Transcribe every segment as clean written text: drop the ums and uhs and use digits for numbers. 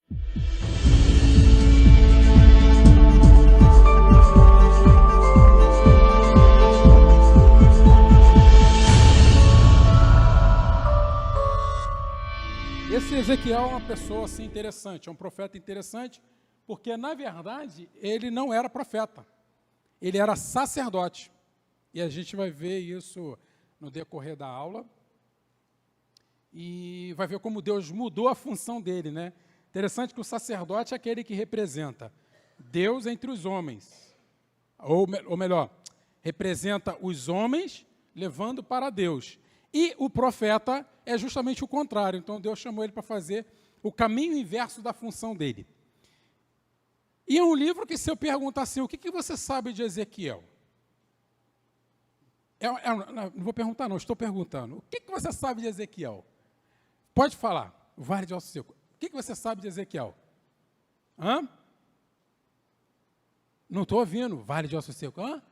Esse Ezequiel é uma pessoa assim, interessante, é um profeta interessante, porque, na verdade, ele não era profeta, ele era sacerdote. E a gente vai ver isso no decorrer da aula, e vai ver como Deus mudou a função dele, né? Interessante que o sacerdote é aquele que representa Deus entre os homens, ou melhor, representa os homens levando para Deus. E o profeta é justamente o contrário. Então, Deus chamou ele para fazer o caminho inverso da função dele. E é um livro que, se eu perguntar assim, o que você sabe de Ezequiel? Não vou perguntar, não, estou perguntando. O que você sabe de Ezequiel? Pode falar, o Vale de Ossos Secos. O que você sabe de Ezequiel? Hã? Não estou ouvindo, Vale de Ossos Secos. Hã?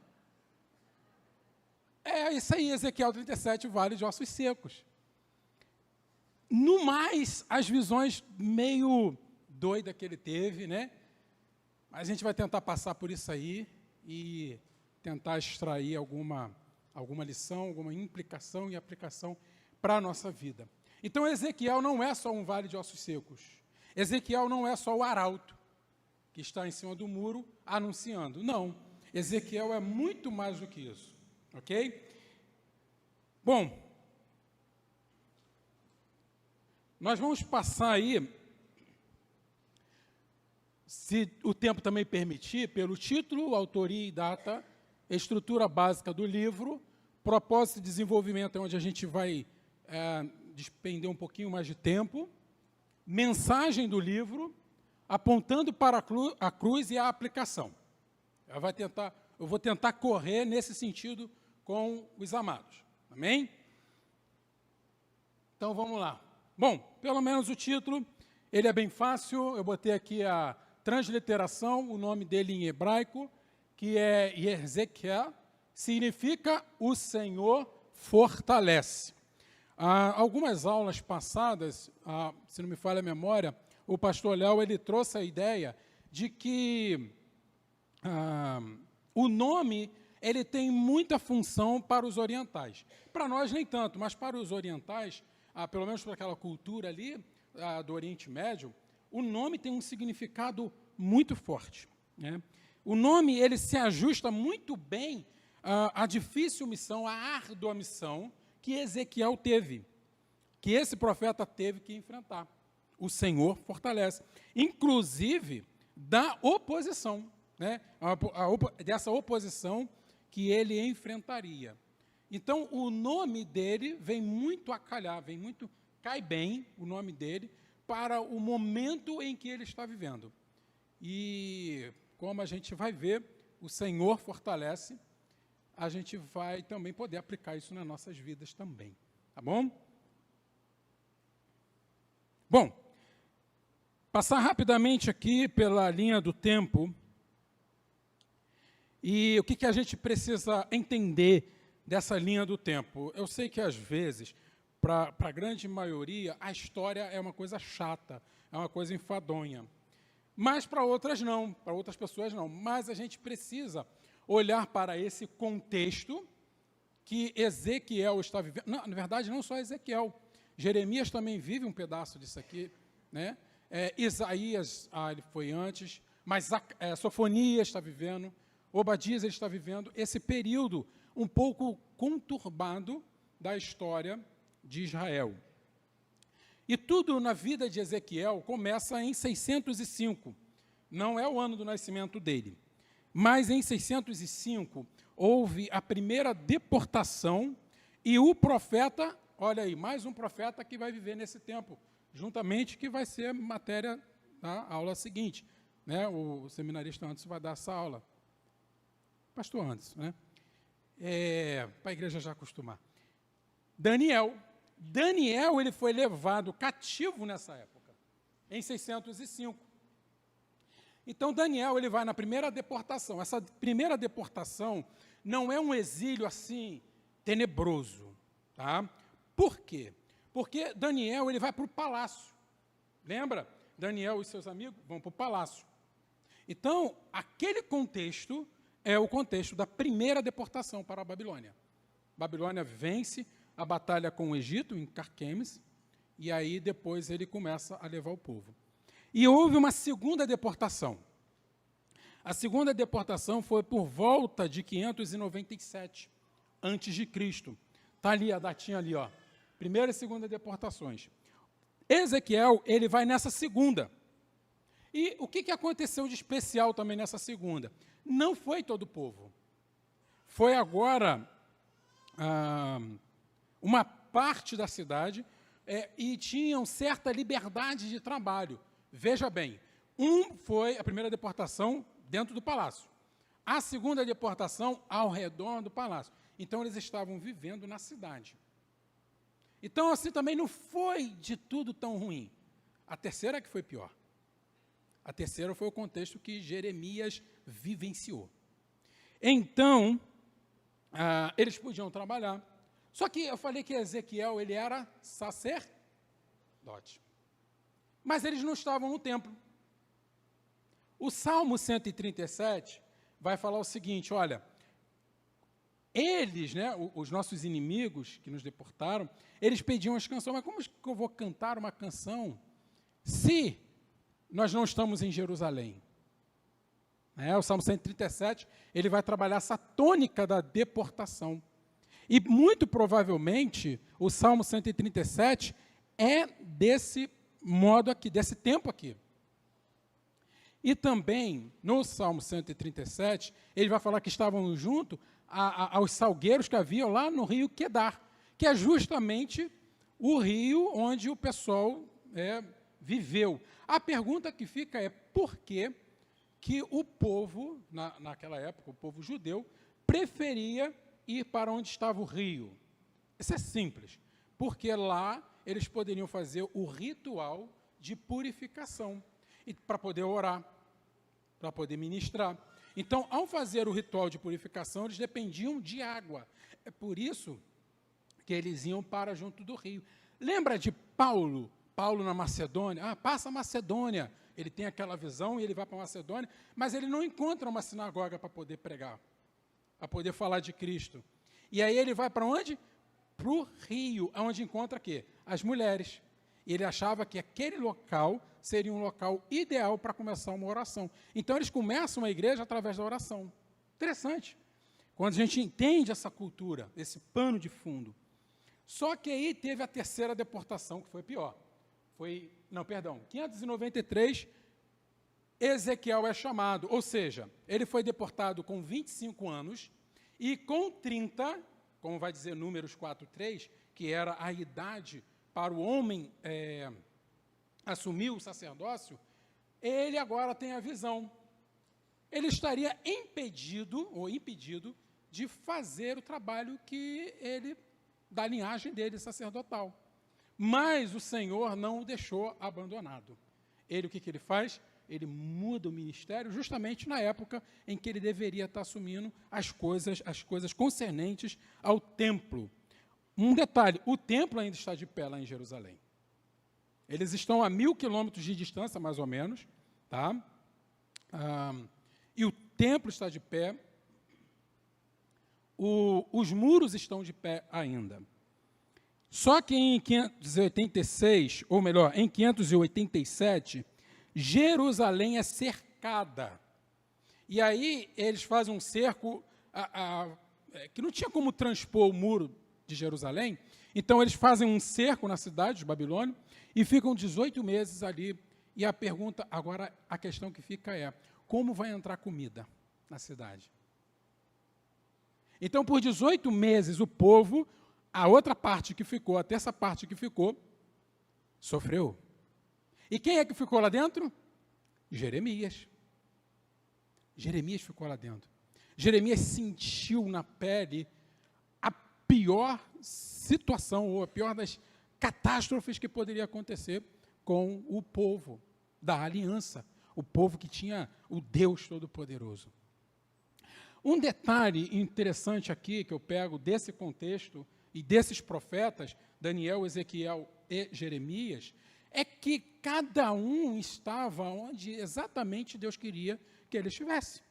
É isso aí, Ezequiel 37, o Vale de Ossos Secos. No mais, as visões meio doidas que ele teve, né? Mas a gente vai tentar passar por isso aí e tentar extrair alguma lição, alguma implicação e aplicação para a nossa vida. Então, Ezequiel não é só um vale de ossos secos. Ezequiel não é só o arauto que está em cima do muro anunciando. Não, Ezequiel é muito mais do que isso. Ok? Bom, nós vamos passar aí, se o tempo também permitir, pelo título, autoria e data, estrutura básica do livro, propósito e desenvolvimento, é onde a gente vai despender um pouquinho mais de tempo, mensagem do livro, apontando para a cruz e a aplicação. Eu vou tentar correr nesse sentido com os amados. Amém? Então, vamos lá. Bom, pelo menos o título, ele é bem fácil. Eu botei aqui a transliteração, o nome dele em hebraico, que é Ezequiel, significa o Senhor fortalece. Algumas aulas passadas, se não me falha a memória, o pastor Léo, ele trouxe a ideia de que o nome, ele tem muita função para os orientais. Para nós nem tanto, mas para os orientais, pelo menos para aquela cultura ali, do Oriente Médio, o nome tem um significado muito forte, né? O nome, ele se ajusta muito bem à difícil missão, à árdua missão que Ezequiel teve, que esse profeta teve que enfrentar. O Senhor fortalece. Inclusive, da oposição, né? Dessa oposição que ele enfrentaria. Então, o nome dele vem muito a calhar, cai bem o nome dele para o momento em que ele está vivendo. E, como a gente vai ver, o Senhor fortalece, a gente vai também poder aplicar isso nas nossas vidas também. Tá bom? Bom, passar rapidamente aqui pela linha do tempo. E o que a gente precisa entender dessa linha do tempo? Eu sei que, às vezes, para a grande maioria, a história é uma coisa chata, é uma coisa enfadonha. Mas para outras não, para outras pessoas não. Mas a gente precisa olhar para esse contexto que Ezequiel está vivendo. Não, na verdade, não só Ezequiel. Jeremias também vive um pedaço disso aqui, né? Isaías, ele foi antes, mas Sofonias está vivendo, Obadias ele está vivendo esse período um pouco conturbado da história de Israel. E tudo na vida de Ezequiel começa em 605. Não é o ano do nascimento dele. Mas em 605 houve a primeira deportação e o profeta, olha aí, mais um profeta que vai viver nesse tempo, juntamente, que vai ser matéria da aula seguinte, né? O seminarista Anderson vai dar essa aula. Pastor Anderson, né? Para a igreja já acostumar. Daniel, ele foi levado cativo nessa época, em 605. Então, Daniel, ele vai na primeira deportação. Essa primeira deportação não é um exílio assim, tenebroso. Tá? Por quê? Porque Daniel, ele vai para o palácio. Lembra? Daniel e seus amigos vão para o palácio. Então, aquele contexto é o contexto da primeira deportação para a Babilônia. Babilônia vence a batalha com o Egito, em Carquemes, e aí depois ele começa a levar o povo. E houve uma segunda deportação. A segunda deportação foi por volta de 597 a.C. Está ali a datinha ali, ó. Primeira e segunda deportações. Ezequiel, ele vai nessa segunda. E o que aconteceu de especial também nessa segunda? Não foi todo o povo. Foi agora uma parte da cidade e tinham certa liberdade de trabalho. Veja bem, foi a primeira deportação dentro do palácio. A segunda deportação ao redor do palácio. Então, eles estavam vivendo na cidade. Então, assim, também não foi de tudo tão ruim. A terceira que foi pior. A terceira foi o contexto que Jeremias vivenciou. Então, eles podiam trabalhar. Só que eu falei que Ezequiel, ele era sacerdote. Mas eles não estavam no templo. O Salmo 137 vai falar o seguinte, olha, eles, né, os nossos inimigos que nos deportaram, eles pediam as canções, mas como que eu vou cantar uma canção se nós não estamos em Jerusalém? O Salmo 137, ele vai trabalhar essa tônica da deportação. E muito provavelmente o Salmo 137 é desse modo aqui, desse tempo aqui. E também, no Salmo 137, ele vai falar que estavam junto aos salgueiros que haviam lá no rio Quedar, que é justamente o rio onde o pessoal viveu. A pergunta que fica é por que o povo, naquela época, o povo judeu, preferia ir para onde estava o rio? Isso é simples, porque lá eles poderiam fazer o ritual de purificação, e para poder orar, para poder ministrar. Então, ao fazer o ritual de purificação, eles dependiam de água. É por isso que eles iam para junto do rio. Lembra de Paulo? Paulo na Macedônia? Passa a Macedônia. Ele tem aquela visão e ele vai para a Macedônia, mas ele não encontra uma sinagoga para poder pregar, para poder falar de Cristo. E aí ele vai para onde? Para o rio, onde encontra o quê? As mulheres. E ele achava que aquele local seria um local ideal para começar uma oração. Então, eles começam a igreja através da oração. Interessante. Quando a gente entende essa cultura, esse pano de fundo. Só que aí teve a terceira deportação, que foi pior. 593, Ezequiel é chamado. Ou seja, ele foi deportado com 25 anos e com 30, como vai dizer Números 4:3, que era a idade para o homem assumir o sacerdócio, ele agora tem a visão. Ele estaria impedido de fazer o trabalho da linhagem dele sacerdotal. Mas o Senhor não o deixou abandonado. O que ele faz? Ele muda o ministério justamente na época em que ele deveria estar assumindo as coisas concernentes ao templo. Um detalhe, o templo ainda está de pé lá em Jerusalém. Eles estão a 1.000 quilômetros de distância, mais ou menos, tá? E o templo está de pé, os muros estão de pé ainda. Só que em 586, ou melhor, em 587, Jerusalém é cercada. E aí eles fazem um cerco que não tinha como transpor o muro de Jerusalém, então eles fazem um cerco na cidade de Babilônia e ficam 18 meses ali. E a pergunta, agora a questão que fica é, como vai entrar comida na cidade? Então, por 18 meses, o povo, a outra parte que ficou, a terça parte que ficou, sofreu. E quem é que ficou lá dentro? Jeremias. Jeremias ficou lá dentro. Jeremias sentiu na pele a pior situação, ou a pior das catástrofes que poderia acontecer com o povo da aliança, o povo que tinha o Deus Todo-Poderoso. Um detalhe interessante aqui, que eu pego desse contexto e desses profetas, Daniel, Ezequiel e Jeremias, é que cada um estava onde exatamente Deus queria que ele estivesse.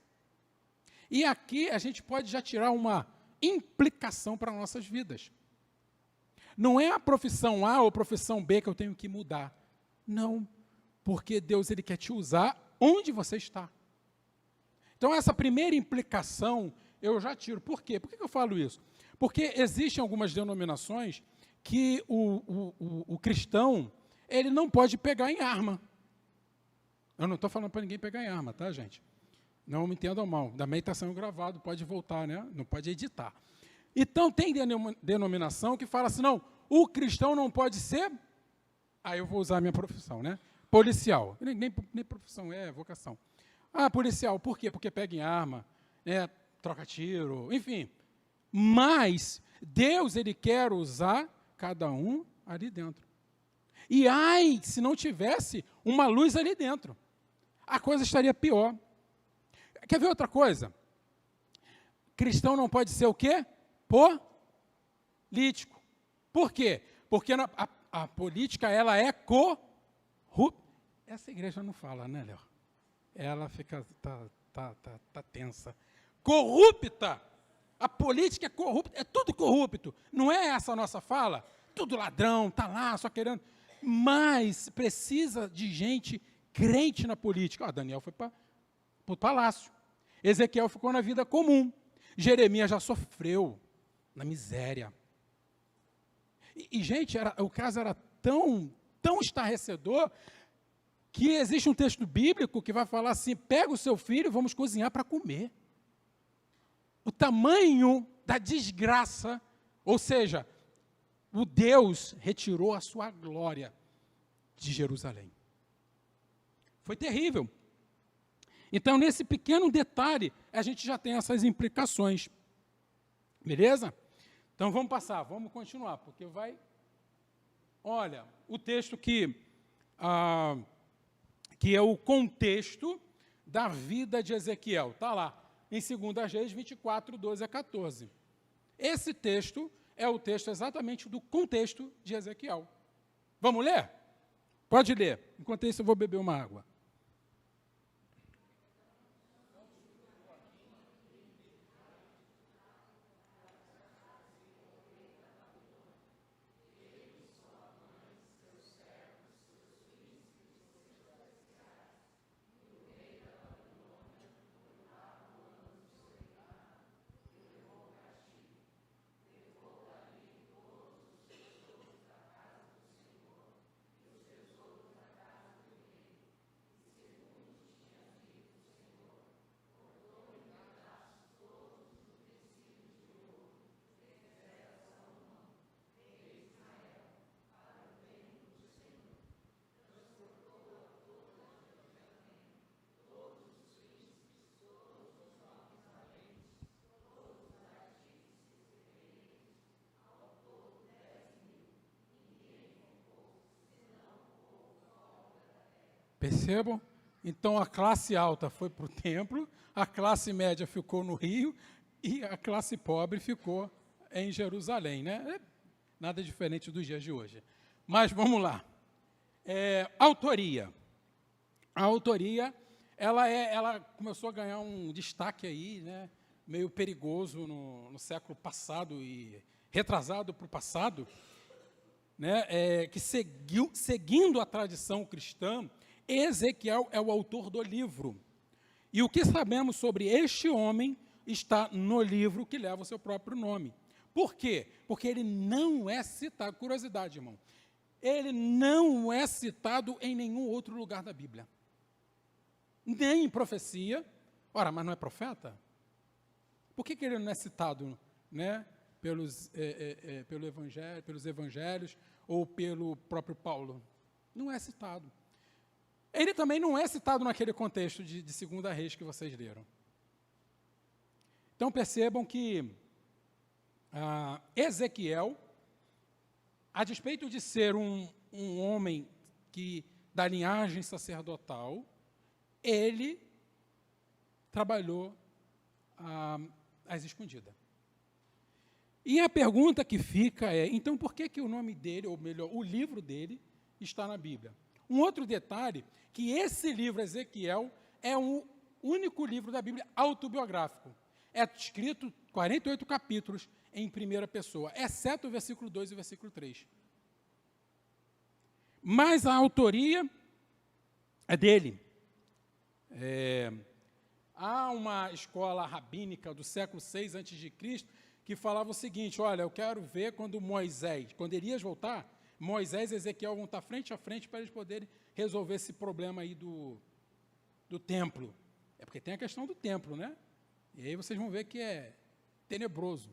E aqui a gente pode já tirar uma implicação para nossas vidas. Não é a profissão A ou a profissão B que eu tenho que mudar. Não, porque Deus ele quer te usar onde você está. Então, essa primeira implicação eu já tiro. Por quê? Por que eu falo isso? Porque existem algumas denominações que o cristão ele não pode pegar em arma. Eu não estou falando para ninguém pegar em arma, tá, gente? Não me entendam mal. Também está sendo gravado, pode voltar, né? Não pode editar. Então, tem denominação que fala assim, não, o cristão não pode ser... Aí eu vou usar a minha profissão, né? Policial. Nem profissão, é vocação. Ah, policial, por quê? Porque pega em arma, né? Troca tiro, enfim. Mas Deus, ele quer usar cada um ali dentro. E ai, se não tivesse uma luz ali dentro, a coisa estaria pior. Quer ver outra coisa? Cristão não pode ser o quê? Político. Por quê? Porque a política, ela é corrupta. Essa igreja não fala, né, Léo? Ela fica, tá tensa. Corrupta. A política é corrupta, é tudo corrupto. Não é essa a nossa fala? Tudo ladrão, tá lá, só querendo. Mas precisa de gente crente na política. Daniel foi para o palácio. Ezequiel ficou na vida comum. Jeremias já sofreu na miséria. E gente, o caso era tão estarrecedor que existe um texto bíblico que vai falar assim, pega o seu filho e vamos cozinhar para comer. O tamanho da desgraça, ou seja, o Deus retirou a sua glória de Jerusalém. Foi terrível. Então, nesse pequeno detalhe, a gente já tem essas implicações. Beleza? Então, vamos passar, vamos continuar, porque vai... Olha, o texto que é o contexto da vida de Ezequiel. Está lá, em 2 Reis 24, 12 a 14. Esse texto é o texto exatamente do contexto de Ezequiel. Vamos ler? Pode ler. Enquanto isso, eu vou beber uma água. Percebam? Então, a classe alta foi para o templo, a classe média ficou no Rio e a classe pobre ficou em Jerusalém, né? Nada diferente dos dias de hoje. Mas vamos lá. Autoria. A autoria, ela começou a ganhar um destaque aí, né? Meio perigoso no século passado e retrasado para o passado, né? Que seguindo a tradição cristã, Ezequiel é o autor do livro. E o que sabemos sobre este homem está no livro que leva o seu próprio nome. Por quê? Porque ele não é citado, curiosidade, irmão, ele não é citado em nenhum outro lugar da Bíblia. Nem em profecia. Ora, mas não é profeta? Por que ele não é citado, né, pelos evangelhos ou pelo próprio Paulo? Não é citado. Ele também não é citado naquele contexto de 2 Reis que vocês leram. Então, percebam que Ezequiel, a despeito de ser um homem da linhagem sacerdotal, ele trabalhou às escondidas. E a pergunta que fica é, então, por que o nome dele, ou melhor, o livro dele, está na Bíblia. Um outro detalhe, que esse livro, Ezequiel, é o único livro da Bíblia autobiográfico. É escrito 48 capítulos em primeira pessoa, exceto o versículo 2 e o versículo 3. Mas a autoria é dele. Há uma escola rabínica do século 6 a.C. que falava o seguinte: olha, eu quero ver quando Elias voltar, Moisés e Ezequiel vão estar frente a frente para eles poderem resolver esse problema aí do templo. É porque tem a questão do templo, né? E aí vocês vão ver que é tenebroso.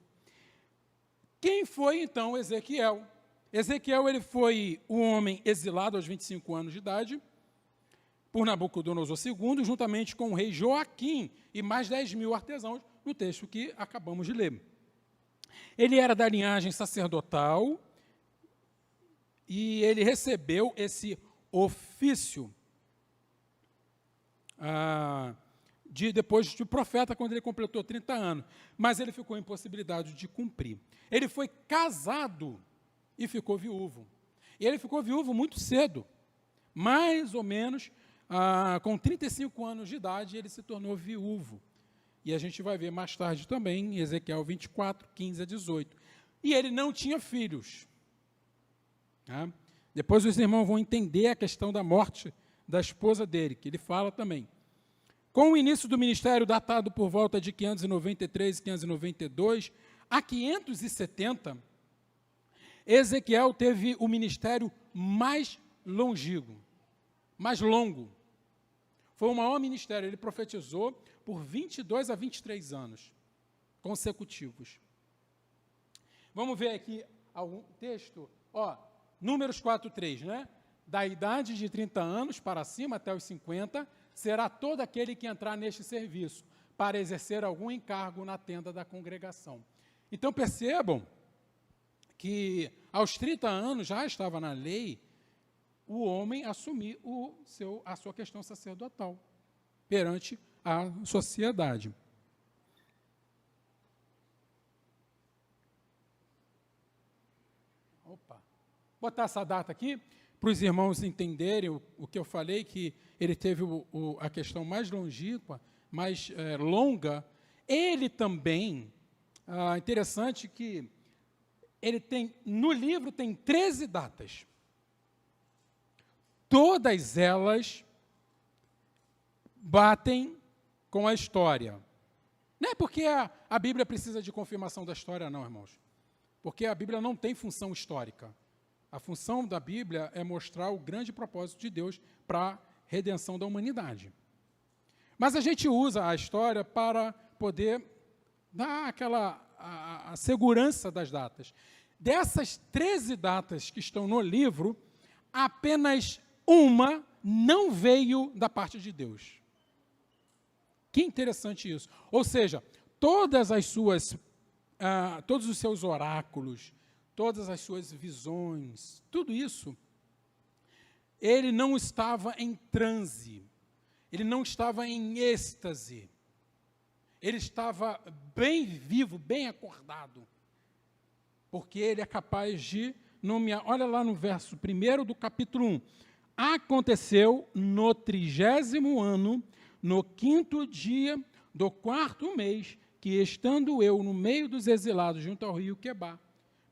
Quem foi, então, Ezequiel? Ezequiel, ele foi um homem exilado aos 25 anos de idade por Nabucodonosor II, juntamente com o rei Joaquim e mais 10 mil artesãos, no texto que acabamos de ler. Ele era da linhagem sacerdotal e ele recebeu esse ofício depois de profeta, quando ele completou 30 anos, mas ele ficou impossibilitado de cumprir. Ele foi casado e ficou viúvo. E ele ficou viúvo muito cedo, mais ou menos com 35 anos de idade, ele se tornou viúvo. E a gente vai ver mais tarde também, em Ezequiel 24, 15 a 18. E ele não tinha filhos. Tá? Depois os irmãos vão entender a questão da morte da esposa dele, que ele fala também. Com o início do ministério, datado por volta de 593 e 592 a 570, Ezequiel teve o ministério mais longínquo, mais longo. Foi o maior ministério, ele profetizou por 22 a 23 anos consecutivos. Vamos ver aqui algum texto, Números 4:3, né? Da idade de 30 anos para cima, até os 50, será todo aquele que entrar neste serviço, para exercer algum encargo na tenda da congregação. Então, percebam que aos 30 anos já estava na lei o homem assumir a sua questão sacerdotal perante a sociedade. Botar essa data aqui, para os irmãos entenderem o que eu falei, que ele teve a questão mais longínqua, mais longa. Ele também, interessante que ele tem, no livro tem 13 datas. Todas elas batem com a história. Não é porque a Bíblia precisa de confirmação da história, não, irmãos. Porque a Bíblia não tem função histórica. A função da Bíblia é mostrar o grande propósito de Deus para a redenção da humanidade. Mas a gente usa a história para poder dar a segurança das datas. Dessas 13 datas que estão no livro, apenas uma não veio da parte de Deus. Que interessante isso. Ou seja, todos os seus oráculos, todas as suas visões, tudo isso, ele não estava em transe, ele não estava em êxtase, ele estava bem vivo, bem acordado, porque ele é capaz de nomear. Olha lá no verso 1 do capítulo 1. Aconteceu no 30º ano, no 5º dia do 4º mês, que estando eu no meio dos exilados junto ao rio Quebar.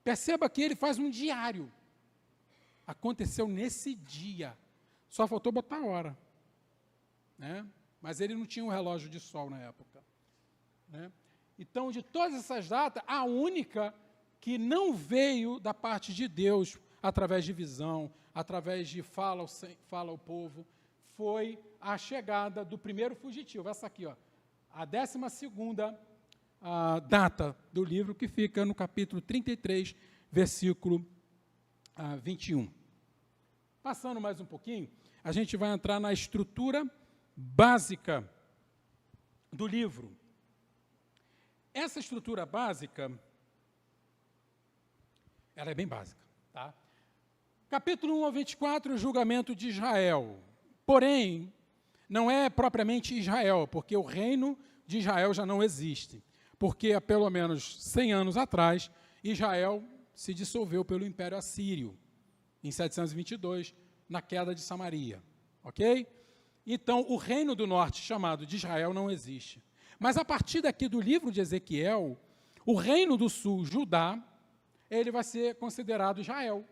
Perceba que ele faz um diário. Aconteceu nesse dia. Só faltou botar a hora. Né? Mas ele não tinha um relógio de sol na época. Né? Então, de todas essas datas, a única que não veio da parte de Deus, através de visão, através de fala ao povo, foi a chegada do primeiro fugitivo. Essa aqui, a 12ª data do livro, que fica no capítulo 33, versículo 21. Passando mais um pouquinho, a gente vai entrar na estrutura básica do livro. Essa estrutura básica, ela é bem básica, tá? Capítulo 1 ao 24, o julgamento de Israel. Porém, não é propriamente Israel, porque o reino de Israel já não existe. Porque há pelo menos 100 anos atrás, Israel se dissolveu pelo Império Assírio, em 722, na queda de Samaria, ok? Então, o reino do norte, chamado de Israel, não existe. Mas, a partir daqui do livro de Ezequiel, o reino do sul, Judá, ele vai ser considerado Israel.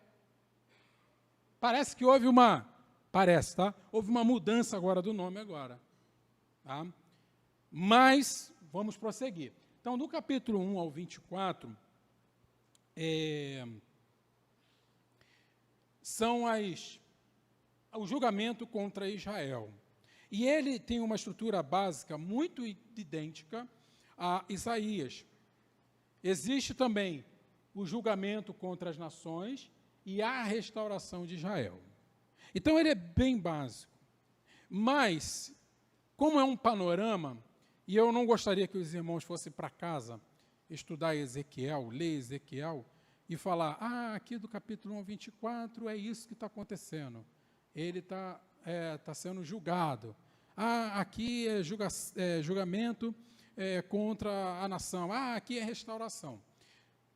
Parece que houve uma... Parece, tá? Houve uma mudança agora do nome agora. Tá? Mas, vamos prosseguir. Então, do capítulo 1 ao 24, são o julgamento contra Israel. E ele tem uma estrutura básica muito idêntica a Isaías. Existe também o julgamento contra as nações e a restauração de Israel. Então, ele é bem básico. Mas, como é um panorama, e eu não gostaria que os irmãos fossem para casa estudar Ezequiel, ler Ezequiel, e falar, aqui do capítulo 1 ao 24 é isso que está acontecendo. Ele está sendo julgado. Aqui é julgamento contra a nação. Aqui é restauração.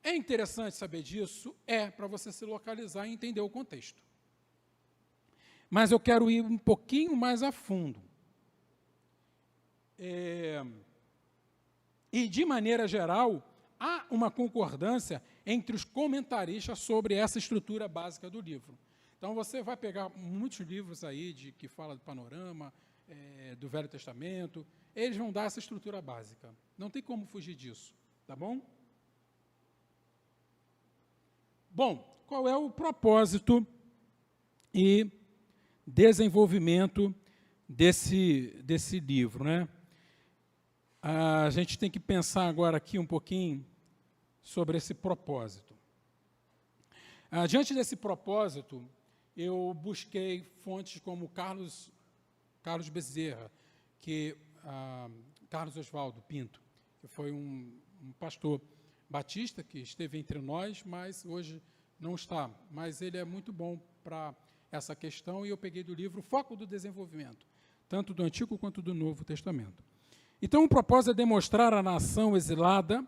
É interessante saber disso? Para você se localizar e entender o contexto. Mas eu quero ir um pouquinho mais a fundo. E, de maneira geral, há uma concordância entre os comentaristas sobre essa estrutura básica do livro. Então, você vai pegar muitos livros aí que falam do panorama, do Velho Testamento, eles vão dar essa estrutura básica. Não tem como fugir disso, tá bom? Bom, qual é o propósito e desenvolvimento desse livro, né? A gente tem que pensar agora aqui um pouquinho sobre esse propósito. Diante desse propósito, eu busquei fontes como Carlos Bezerra, Carlos Oswaldo Pinto, que foi um pastor batista que esteve entre nós, mas hoje não está. Mas ele é muito bom para essa questão, e eu peguei do livro Foco do Desenvolvimento, tanto do Antigo quanto do Novo Testamento. Então, o propósito é demonstrar à nação exilada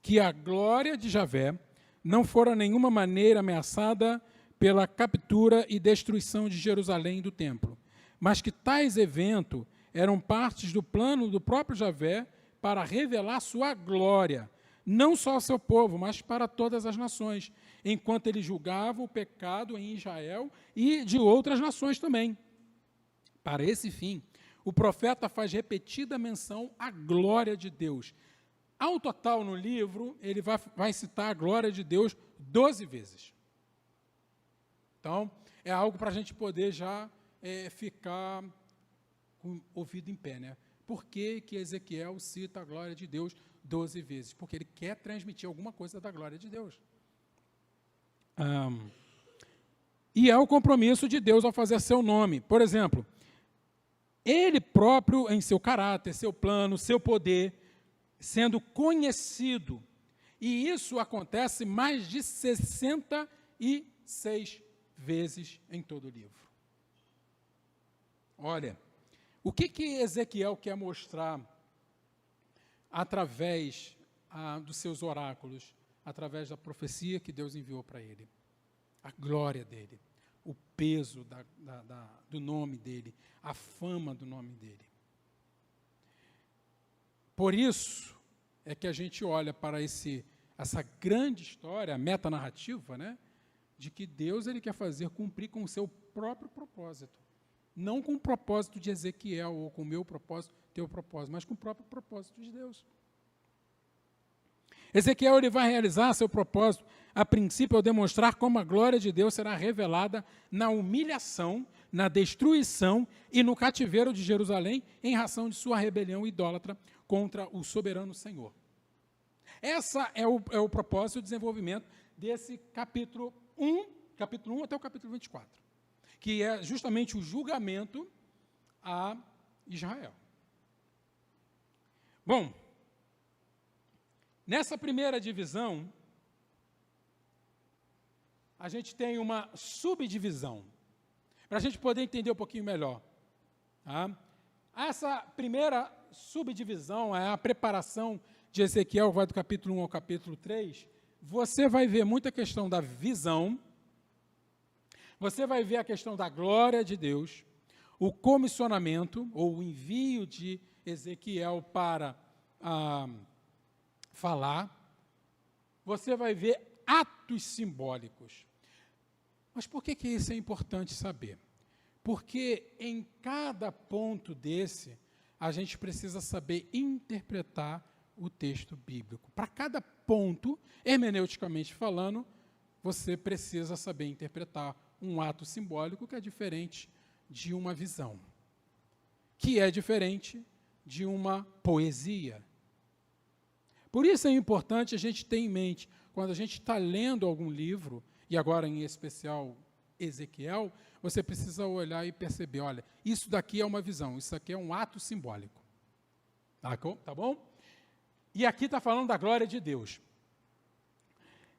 que a glória de Javé não fora nenhuma maneira ameaçada pela captura e destruição de Jerusalém e do templo, mas que tais eventos eram partes do plano do próprio Javé para revelar sua glória, não só ao seu povo, mas para todas as nações, enquanto ele julgava o pecado em Israel e de outras nações também. Para esse fim, o profeta faz repetida menção à glória de Deus. Ao total, no livro, ele vai citar a glória de Deus 12 vezes. Então, é algo para a gente poder já ficar com o ouvido em pé, né? Por que Ezequiel cita a glória de Deus 12 vezes? Porque ele quer transmitir alguma coisa da glória de Deus. E é o compromisso de Deus ao fazer seu nome. Por exemplo, ele próprio, em seu caráter, seu plano, seu poder, sendo conhecido. E isso acontece mais de 66 vezes em todo o livro. Olha, o que Ezequiel quer mostrar através dos seus oráculos, através da profecia que Deus enviou para ele? A glória dele, o peso do nome dele, a fama do nome dele. Por isso é que a gente olha para essa grande história, a metanarrativa, né, de que Deus ele quer fazer cumprir com o seu próprio propósito. Não com o propósito de Ezequiel, ou com o meu propósito, teu propósito, mas com o próprio propósito de Deus. Ezequiel ele vai realizar seu propósito, a princípio, ao demonstrar como a glória de Deus será revelada na humilhação, na destruição e no cativeiro de Jerusalém, em razão de sua rebelião idólatra contra o soberano Senhor. Essa é o propósito e o desenvolvimento desse capítulo 1 até o capítulo 24, que é justamente o julgamento a Israel. Bom, nessa primeira divisão, a gente tem uma subdivisão, para a gente poder entender um pouquinho melhor. Tá? Essa primeira subdivisão é a preparação de Ezequiel, vai do capítulo 1 ao capítulo 3. Você vai ver muita questão da visão, Você vai ver a questão da glória de Deus, o comissionamento, ou o envio de Ezequiel para falar. Você vai ver atos simbólicos. Mas por que isso é importante saber? Porque em cada ponto desse, a gente precisa saber interpretar o texto bíblico. Para cada ponto, hermeneuticamente falando, você precisa saber interpretar um ato simbólico que é diferente de uma visão, que é diferente de uma poesia. Por isso é importante a gente ter em mente, quando a gente está lendo algum livro, e agora em especial Ezequiel, você precisa olhar e perceber, olha, isso daqui é uma visão, isso aqui é um ato simbólico. Tá bom? E aqui está falando da glória de Deus.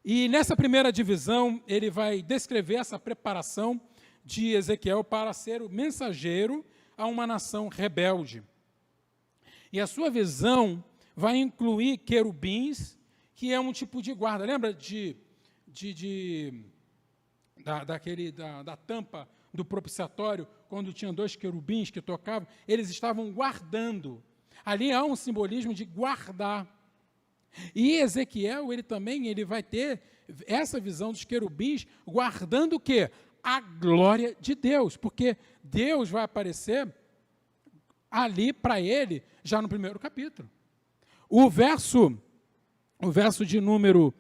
E nessa primeira divisão, ele vai descrever essa preparação de Ezequiel para ser o mensageiro a uma nação rebelde. E a sua visão vai incluir querubins, que é um tipo de guarda. Lembra da tampa do propiciatório, quando tinha 2 querubins que tocavam? Eles estavam guardando. Ali há um simbolismo de guardar. E Ezequiel, ele vai ter essa visão dos querubins guardando o quê? A glória de Deus, porque Deus vai aparecer ali para ele já no primeiro capítulo. O verso de número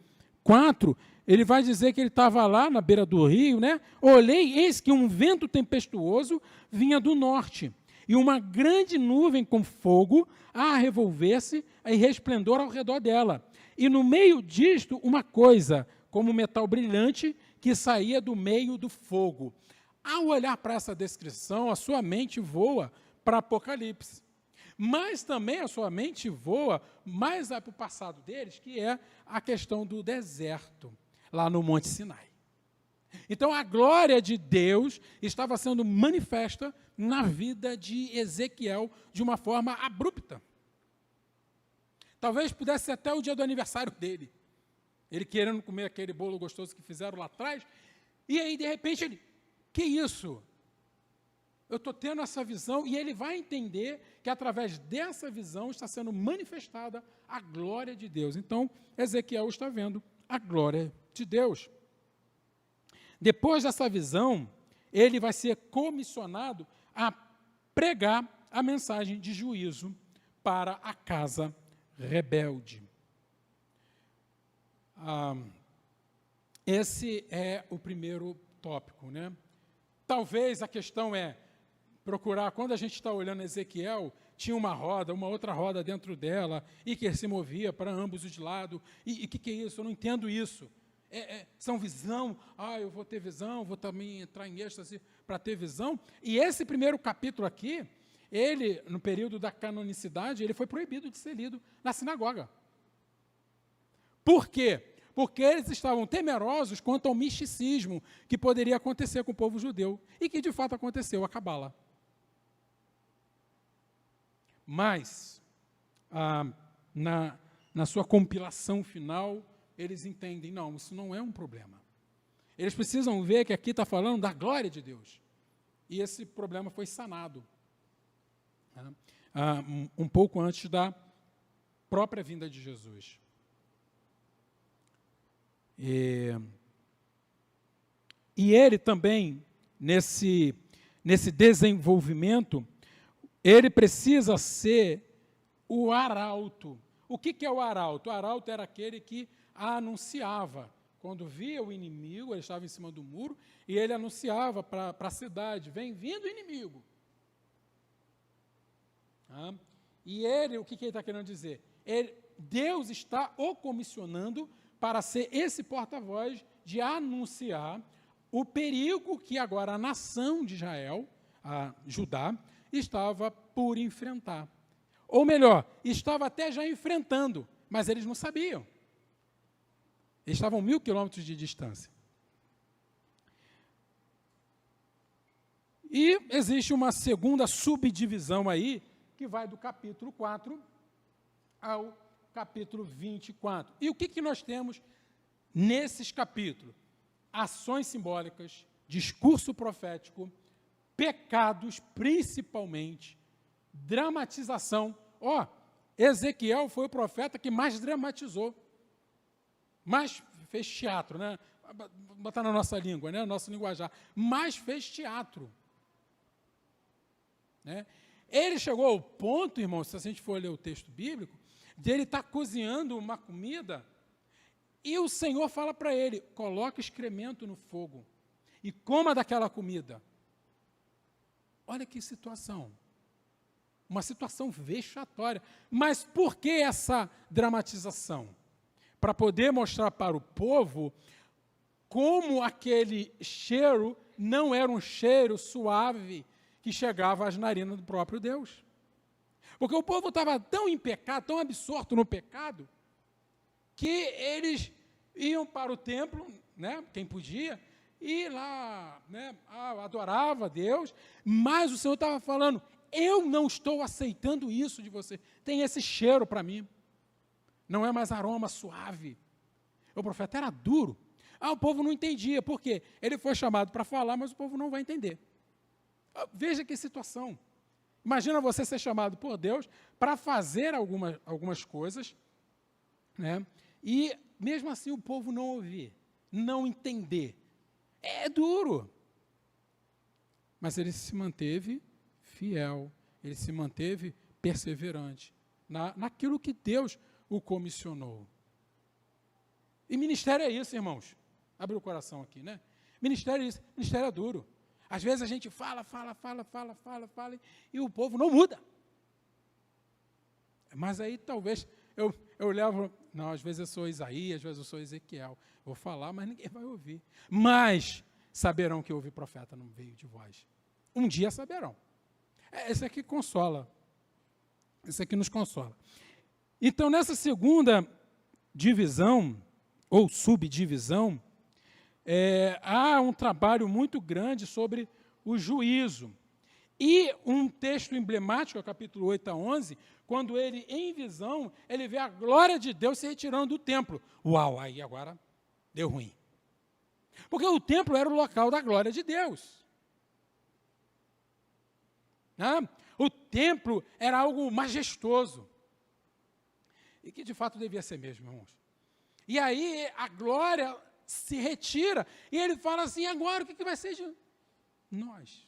4, ele vai dizer que ele estava lá na beira do rio, né? Olhei, eis que um vento tempestuoso vinha do norte, e uma grande nuvem com fogo a revolver-se e resplendor ao redor dela. E no meio disto, uma coisa, como metal brilhante, que saía do meio do fogo. Ao olhar para essa descrição, a sua mente voa para Apocalipse. Mas também a sua mente voa mais para o passado deles, que é a questão do deserto, lá no Monte Sinai. Então, a glória de Deus estava sendo manifesta na vida de Ezequiel de uma forma abrupta. Talvez pudesse ser até o dia do aniversário dele. Ele querendo comer aquele bolo gostoso que fizeram lá atrás. E aí, de repente, ele, que isso? Eu estou tendo essa visão, e ele vai entender que através dessa visão está sendo manifestada a glória de Deus. Então, Ezequiel está vendo a glória de Deus. Depois dessa visão, ele vai ser comissionado a pregar a mensagem de juízo para a casa rebelde. Esse é o primeiro tópico, né? Talvez a questão é procurar, quando a gente está olhando Ezequiel, tinha uma outra roda dentro dela, e que se movia para ambos os lados. E o que é isso? Eu não entendo isso. São visão, eu vou ter visão, vou também entrar em êxtase para ter visão. E esse primeiro capítulo aqui, ele, no período da canonicidade, ele foi proibido de ser lido na sinagoga. Por quê? Porque eles estavam temerosos quanto ao misticismo que poderia acontecer com o povo judeu, e que de fato aconteceu, a Cabala. Mas, na sua compilação final, eles entendem, não, isso não é um problema. Eles precisam ver que aqui está falando da glória de Deus. E esse problema foi sanado. Um pouco antes da própria vinda de Jesus. E ele também, nesse desenvolvimento, ele precisa ser o arauto. O que é o arauto? O arauto era aquele que anunciava. Quando via o inimigo, ele estava em cima do muro, e ele anunciava para a cidade, vem vindo o inimigo. E ele, o que ele está querendo dizer? Deus está o comissionando para ser esse porta-voz de anunciar o perigo que agora a nação de Israel, a Judá, estava por enfrentar. Ou melhor, estava até já enfrentando, mas eles não sabiam. Eles estavam 1.000 quilômetros de distância. E existe uma segunda subdivisão aí, que vai do capítulo 4 ao capítulo 24. E o que nós temos nesses capítulos? Ações simbólicas, discurso profético, pecados principalmente, dramatização. Ezequiel foi o profeta que mais dramatizou, mais fez teatro, né? Botar na nossa língua, né? Nosso linguajar, mais fez teatro. Né? Ele chegou ao ponto, irmãos, se a gente for ler o texto bíblico, de ele estar cozinhando uma comida e o Senhor fala para ele, coloque excremento no fogo e coma daquela comida. Olha que situação. Uma situação vexatória. Mas por que essa dramatização? Para poder mostrar para o povo como aquele cheiro não era um cheiro suave que chegava às narinas do próprio Deus. Porque o povo estava tão em pecado, tão absorto no pecado, que eles iam para o templo, né, quem podia, e lá, né, adorava a Deus, mas o Senhor estava falando, eu não estou aceitando isso de você, tem esse cheiro para mim, não é mais aroma suave. O profeta era duro. O povo não entendia, por quê? Ele foi chamado para falar, mas o povo não vai entender. Veja que situação. Imagina você ser chamado por Deus para fazer algumas coisas, né? E mesmo assim o povo não ouvir, não entender. É duro. Mas ele se manteve fiel, ele se manteve perseverante naquilo que Deus o comissionou. E ministério é isso, irmãos. Abre o coração aqui, né? Ministério é isso, ministério é duro. Às vezes a gente fala, e o povo não muda. Mas aí talvez eu levo, não, às vezes eu sou Isaías, às vezes eu sou Ezequiel. Vou falar, mas ninguém vai ouvir. Mas saberão que houve profeta no meio de vós. Um dia saberão. Esse aqui consola. Esse aqui nos consola. Então, nessa segunda divisão, ou subdivisão, há um trabalho muito grande sobre o juízo. E um texto emblemático, capítulo 8 a 11, quando ele, em visão, ele vê a glória de Deus se retirando do templo. Uau, aí agora deu ruim. Porque o templo era o local da glória de Deus. O templo era algo majestoso. E que de fato devia ser mesmo, irmãos. E aí a glória se retira, e ele fala assim, agora o que vai ser de nós?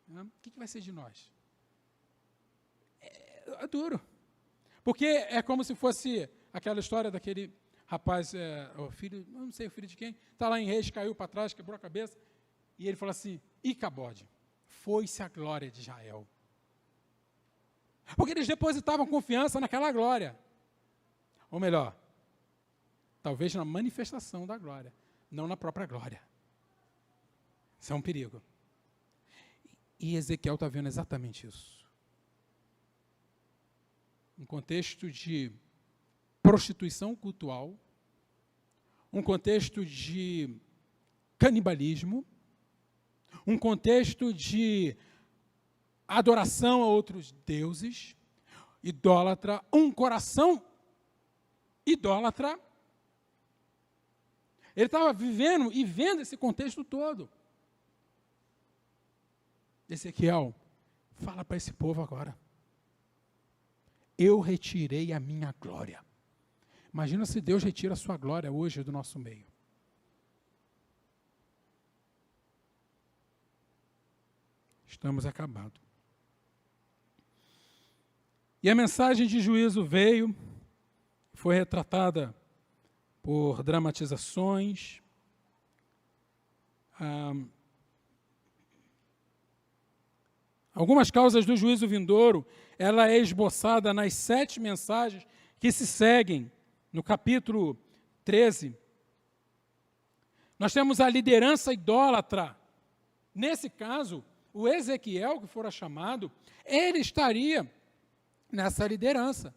O que vai ser de nós? É duro. Porque é como se fosse aquela história daquele rapaz, o filho, não sei o filho de quem, está lá em Reis, caiu para trás, quebrou a cabeça, e ele fala assim, Icabode, foi-se a glória de Israel. Porque eles depositavam confiança naquela glória. Ou melhor, talvez na manifestação da glória, não na própria glória. Isso é um perigo. E Ezequiel está vendo exatamente isso. Um contexto de prostituição cultural, um contexto de canibalismo, um contexto de adoração a outros deuses, idólatra, um coração idólatra. Ele estava vivendo e vendo esse contexto todo. Ezequiel, fala para esse povo agora. Eu retirei a minha glória. Imagina se Deus retira a sua glória hoje do nosso meio. Estamos acabados. E a mensagem de juízo veio, foi retratada por dramatizações, algumas causas do juízo vindouro, ela é esboçada nas 7 mensagens que se seguem no capítulo 13. Nós temos a liderança idólatra. Nesse caso, o Ezequiel, que fora chamado, ele estaria nessa liderança.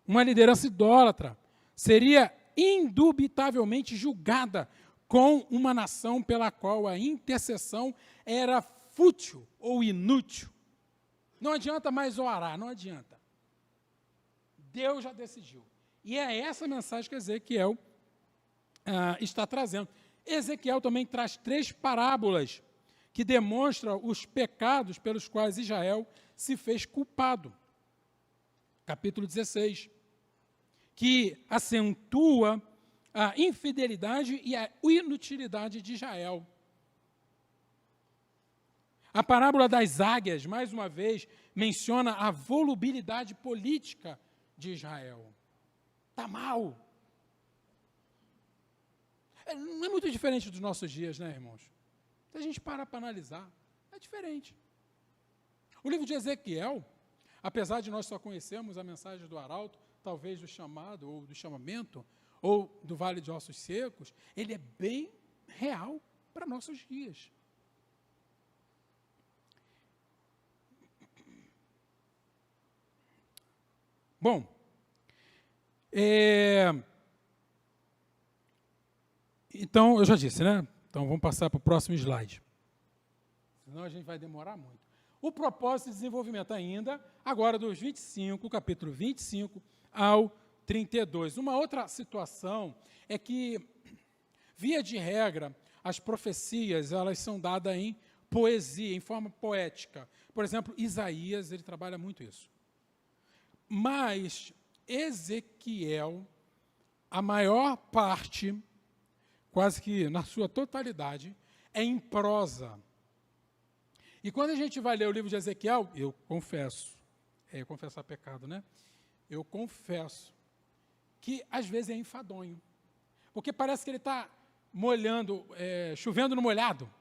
Uma liderança idólatra. Seria indubitavelmente julgada com uma nação pela qual a intercessão era fútil ou inútil. Não adianta mais orar, não adianta. Deus já decidiu. E é essa mensagem que Ezequiel está trazendo. Ezequiel também traz 3 parábolas que demonstram os pecados pelos quais Israel se fez culpado. Capítulo 16, que acentua a infidelidade e a inutilidade de Israel. A parábola das águias, mais uma vez, menciona a volubilidade política de Israel. Está mal. Não é muito diferente dos nossos dias, né, irmãos? Se a gente para analisar, é diferente. O livro de Ezequiel, apesar de nós só conhecermos a mensagem do arauto, talvez do chamado ou do chamamento, ou do vale de ossos secos, ele é bem real para nossos dias. Bom, então, eu já disse, né? Então, vamos passar para o próximo slide. Senão a gente vai demorar muito. O propósito de desenvolvimento ainda, agora dos 25, capítulo 25 ao 32. Uma outra situação é que, via de regra, as profecias, elas são dadas em poesia, em forma poética. Por exemplo, Isaías, ele trabalha muito isso. Mas Ezequiel, a maior parte, quase que na sua totalidade, é em prosa. E quando a gente vai ler o livro de Ezequiel, eu confesso, confessar pecado, né? Eu confesso que às vezes é enfadonho. Porque parece que ele está molhando, chovendo no molhado.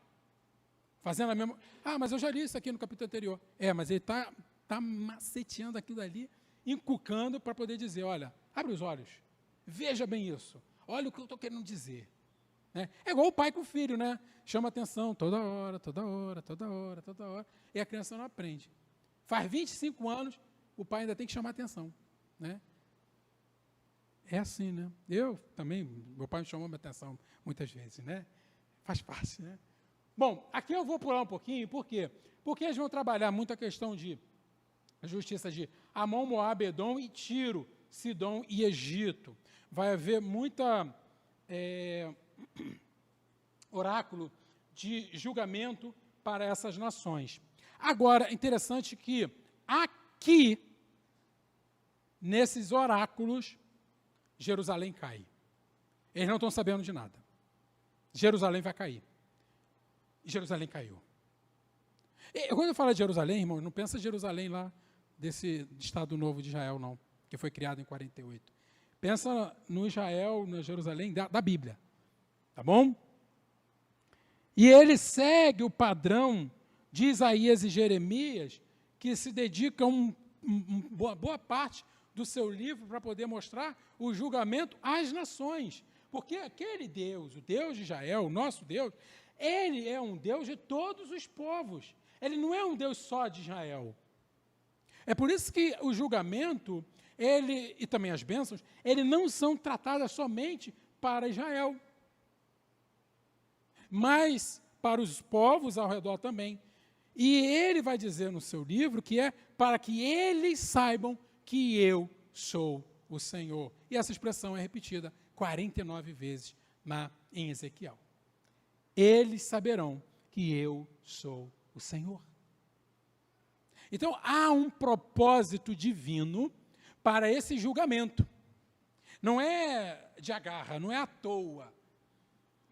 Fazendo a mesma... mas eu já li isso aqui no capítulo anterior. Mas ele está maceteando aquilo ali, encucando para poder dizer, olha, abre os olhos, veja bem isso, olha o que eu estou querendo dizer. É igual o pai com o filho, né? Chama atenção toda hora, toda hora, toda hora, toda hora, e a criança não aprende. Faz 25 anos, o pai ainda tem que chamar atenção, né? É assim, né? Eu também, meu pai me chamou minha atenção muitas vezes, né? Faz parte, né? Bom, aqui eu vou pular um pouquinho, por quê? Porque eles vão trabalhar muito a questão de justiça de Amon, Moabe, Edom e Tiro, Sidom e Egito. Vai haver muita oráculo de julgamento para essas nações. Agora, interessante que aqui, nesses oráculos, Jerusalém cai. Eles não estão sabendo de nada. Jerusalém vai cair. Jerusalém caiu. E quando eu falo de Jerusalém, irmão, não pensa em Jerusalém lá, desse Estado Novo de Israel, não, que foi criado em 48. Pensa no Israel, na Jerusalém da Bíblia. Tá bom? E ele segue o padrão de Isaías e Jeremias, que se dedicam boa parte do seu livro para poder mostrar o julgamento às nações. Porque aquele Deus, o Deus de Israel, o nosso Deus, ele é um Deus de todos os povos. Ele não é um Deus só de Israel. É por isso que o julgamento, e também as bênçãos, ele não são tratadas somente para Israel, mas para os povos ao redor também. E ele vai dizer no seu livro que é para que eles saibam que eu sou o Senhor. E essa expressão é repetida 49 vezes em Ezequiel. Eles saberão que eu sou o Senhor. Então, há um propósito divino para esse julgamento. Não é de agarra, não é à toa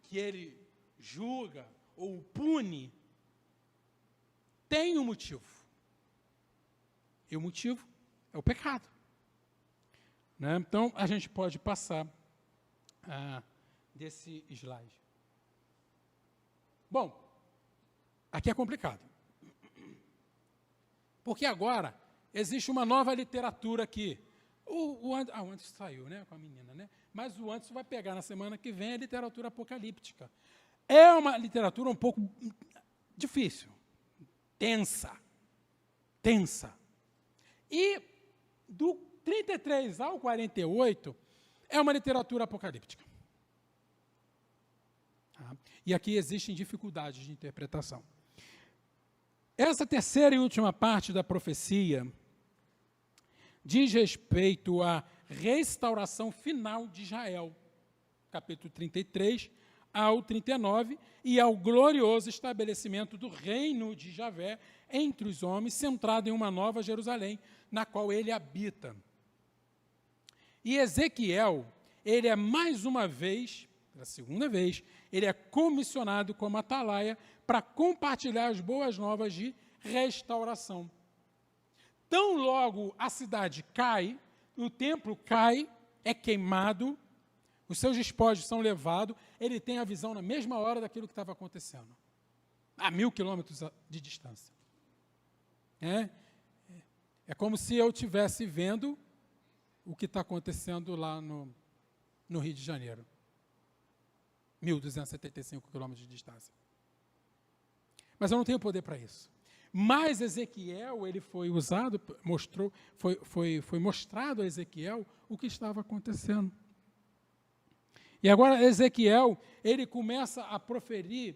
que ele julga ou pune. Tem um motivo. E o motivo é o pecado. Né? Então, a gente pode passar desse slide. Bom, aqui é complicado. Porque agora existe uma nova literatura aqui. O Anderson saiu, né, com a menina, né? Mas o Anderson vai pegar na semana que vem a literatura apocalíptica. É uma literatura um pouco difícil, tensa. E do 33 ao 48 é uma literatura apocalíptica. E aqui existem dificuldades de interpretação. Essa terceira e última parte da profecia diz respeito à restauração final de Israel, capítulo 33 ao 39, e ao glorioso estabelecimento do reino de Javé entre os homens, centrado em uma nova Jerusalém, na qual ele habita. E Ezequiel, ele é mais uma vez, pela segunda vez, ele é comissionado como atalaia para compartilhar as boas novas de restauração. Tão logo a cidade cai, o templo cai, é queimado, os seus despojos são levados, ele tem a visão na mesma hora daquilo que estava acontecendo, a 1.000 quilômetros de distância. É como se eu estivesse vendo o que está acontecendo lá no Rio de Janeiro. 1.275 quilômetros de distância. Mas eu não tenho poder para isso. Mas Ezequiel, ele foi usado, foi mostrado a Ezequiel o que estava acontecendo. E agora Ezequiel, ele começa a proferir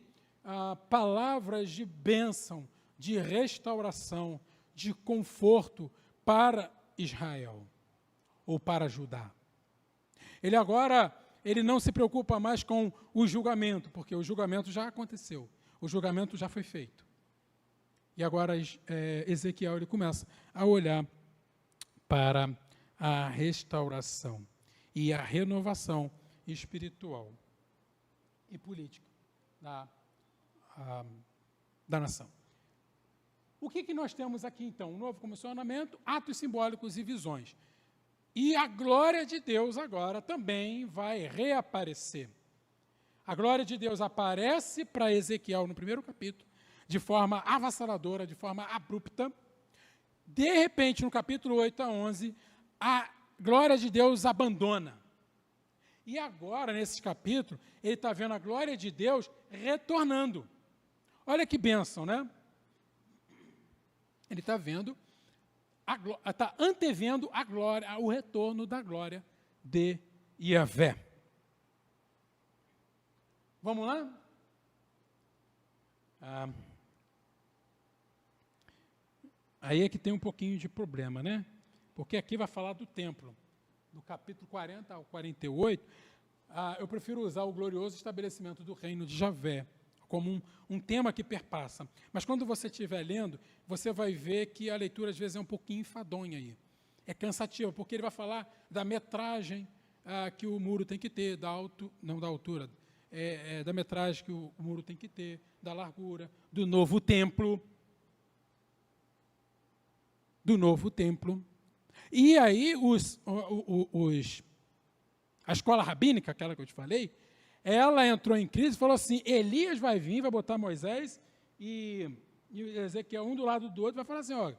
palavras de bênção, de restauração, de conforto para Israel, ou para Judá. Ele não se preocupa mais com o julgamento, porque o julgamento já aconteceu, o julgamento já foi feito. E agora Ezequiel, ele começa a olhar para a restauração e a renovação espiritual e política da nação. O que nós temos aqui, então? Um novo comissionamento, atos simbólicos e visões. E a glória de Deus agora também vai reaparecer. A glória de Deus aparece para Ezequiel no primeiro capítulo, de forma avassaladora, de forma abrupta. De repente, no capítulo 8 a 11, a glória de Deus abandona. E agora, nesse capítulo, ele está vendo a glória de Deus retornando. Olha que bênção, né? Ele está vendo, está antevendo a glória, o retorno da glória de Yahvé. Vamos lá? Aí é que tem um pouquinho de problema, né? Porque aqui vai falar do templo. Do capítulo 40 ao 48, eu prefiro usar o glorioso estabelecimento do reino de Javé, como um tema que perpassa. Mas quando você estiver lendo, você vai ver que a leitura às vezes é um pouquinho enfadonha aí. É cansativa, porque ele vai falar da metragem que o muro tem que ter, não da altura, da metragem que o muro tem que ter, da largura, do novo templo. E aí, a escola rabínica, aquela que eu te falei, ela entrou em crise e falou assim, Elias vai vir, vai botar Moisés e Ezequiel um do lado do outro, vai falar assim, ó,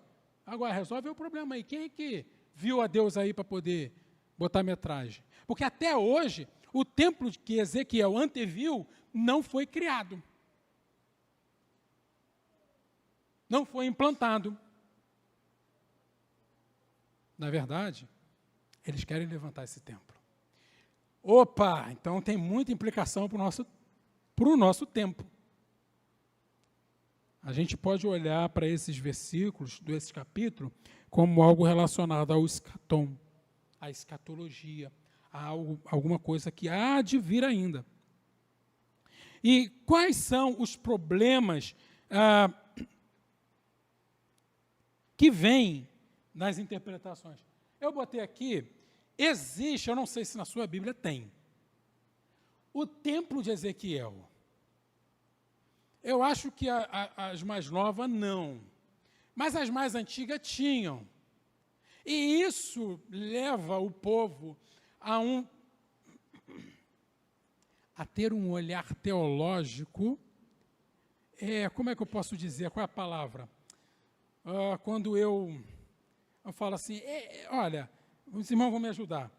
agora resolve o problema aí. Quem é que viu a Deus aí para poder botar metragem? Porque até hoje, o templo que Ezequiel anteviu não foi criado. Não foi implantado. Na verdade, eles querem levantar esse templo. Opa, então tem muita implicação para o nosso tempo. A gente pode olhar para esses versículos desse capítulo como algo relacionado ao escatom, à escatologia, a alguma coisa que há de vir ainda. E quais são os problemas que vêm nas interpretações? Eu botei aqui, existe, eu não sei se na sua Bíblia tem, o templo de Ezequiel. Eu acho que as mais novas não, mas as mais antigas tinham. E isso leva o povo a ter um olhar teológico, como é que eu posso dizer, qual é a palavra? Quando eu falo assim, olha, os irmãos vão me ajudar.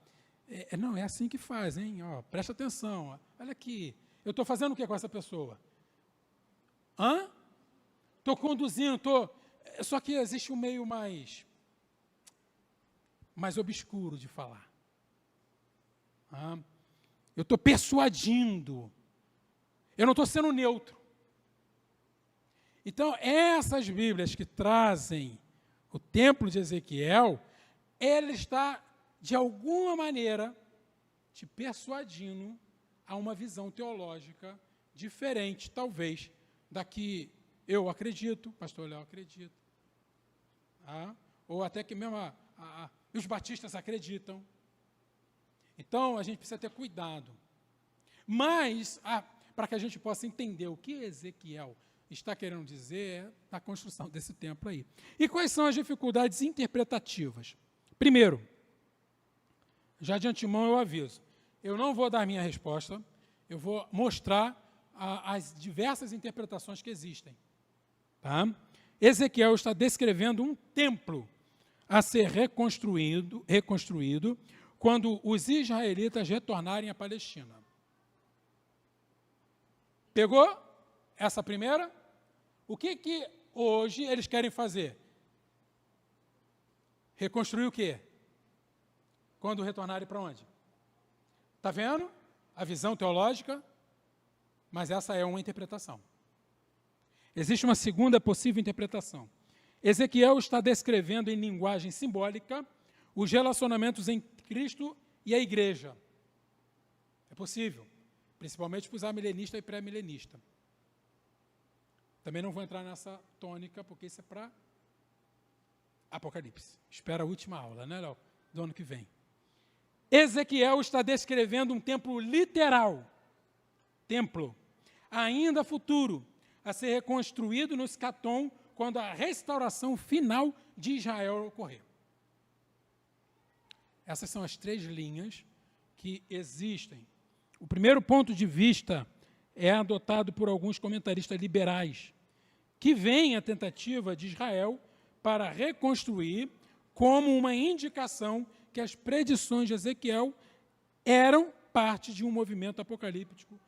Não, é assim que faz, hein? Presta atenção, olha aqui, eu estou fazendo o que com essa pessoa? Estou conduzindo, só que existe um meio mais obscuro de falar. Eu estou persuadindo, eu não estou sendo neutro. Então, essas Bíblias que trazem o templo de Ezequiel, ele está, de alguma maneira, te persuadindo a uma visão teológica diferente, talvez, da que eu acredito, pastor Léo acredita, ou até que mesmo os batistas acreditam. Então, a gente precisa ter cuidado. Mas, para que a gente possa entender o que Ezequiel está querendo dizer na construção desse templo aí. E quais são as dificuldades interpretativas? Primeiro, já de antemão eu aviso, eu não vou dar minha resposta, eu vou mostrar as diversas interpretações que existem. Tá? Ezequiel está descrevendo um templo a ser reconstruído quando os israelitas retornarem à Palestina. Pegou essa primeira? O que hoje eles querem fazer? Reconstruir o quê? Quando retornarem para onde? Está vendo? A visão teológica, mas essa é uma interpretação. Existe uma segunda possível interpretação. Ezequiel está descrevendo em linguagem simbólica os relacionamentos entre Cristo e a igreja. É possível, principalmente para os amilenistas e pré-milenistas. Também não vou entrar nessa tônica, porque isso é para Apocalipse. Espera a última aula, né, Léo? Do ano que vem. Ezequiel está descrevendo um templo literal, templo, ainda futuro, a ser reconstruído no escatom, quando a restauração final de Israel ocorrer. Essas são as três linhas que existem. O primeiro ponto de vista é adotado por alguns comentaristas liberais, que veem a tentativa de Israel para reconstruir como uma indicação que as predições de Ezequiel eram parte de um movimento apocalíptico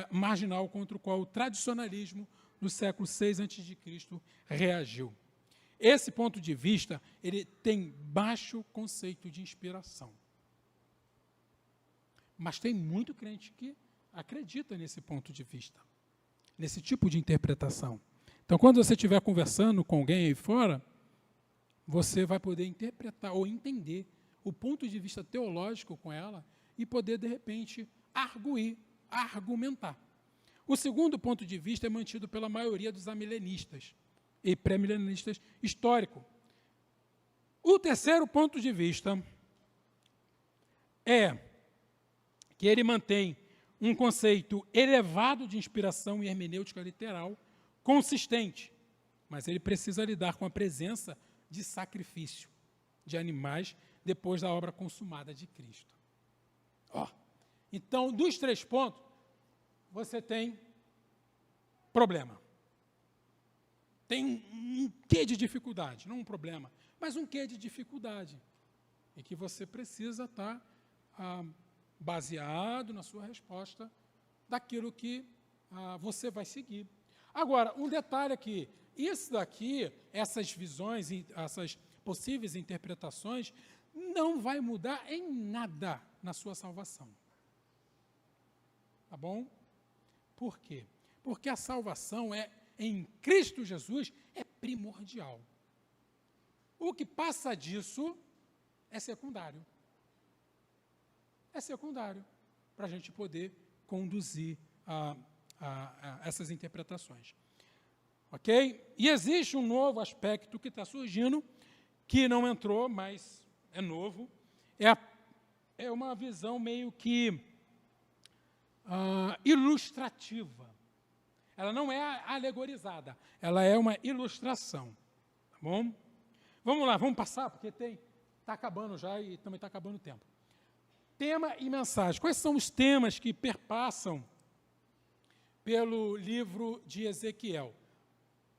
marginal contra o qual o tradicionalismo do século VI a.C. reagiu. Esse ponto de vista, ele tem baixo conceito de inspiração. Mas tem muito crente que acredita nesse ponto de vista, nesse tipo de interpretação. Então, quando você estiver conversando com alguém aí fora, você vai poder interpretar ou entender o ponto de vista teológico com ela e poder, de repente, argumentar. O segundo ponto de vista é mantido pela maioria dos amilenistas e pré-milenistas históricos. O terceiro ponto de vista é que ele mantém um conceito elevado de inspiração e hermenêutica literal consistente, mas ele precisa lidar com a presença de sacrifício de animais depois da obra consumada de Cristo. Então, dos três pontos, você tem problema. Tem um quê de dificuldade, não um problema, mas um quê de dificuldade, em que você precisa estar baseado na sua resposta daquilo que você vai seguir. Agora, um detalhe aqui, isso daqui, essas visões, essas possíveis interpretações, não vai mudar em nada na sua salvação. Tá bom? Por quê? Porque a salvação em Cristo Jesus é primordial. O que passa disso é secundário. É secundário para a gente poder conduzir essas interpretações. Ok? E existe um novo aspecto que está surgindo, que não entrou, mas é novo. É uma visão meio que ilustrativa. Ela não é alegorizada, ela é uma ilustração. Tá bom? Vamos lá, vamos passar, porque está acabando já e também está acabando o tempo. Tema e mensagem. Quais são os temas que perpassam pelo livro de Ezequiel?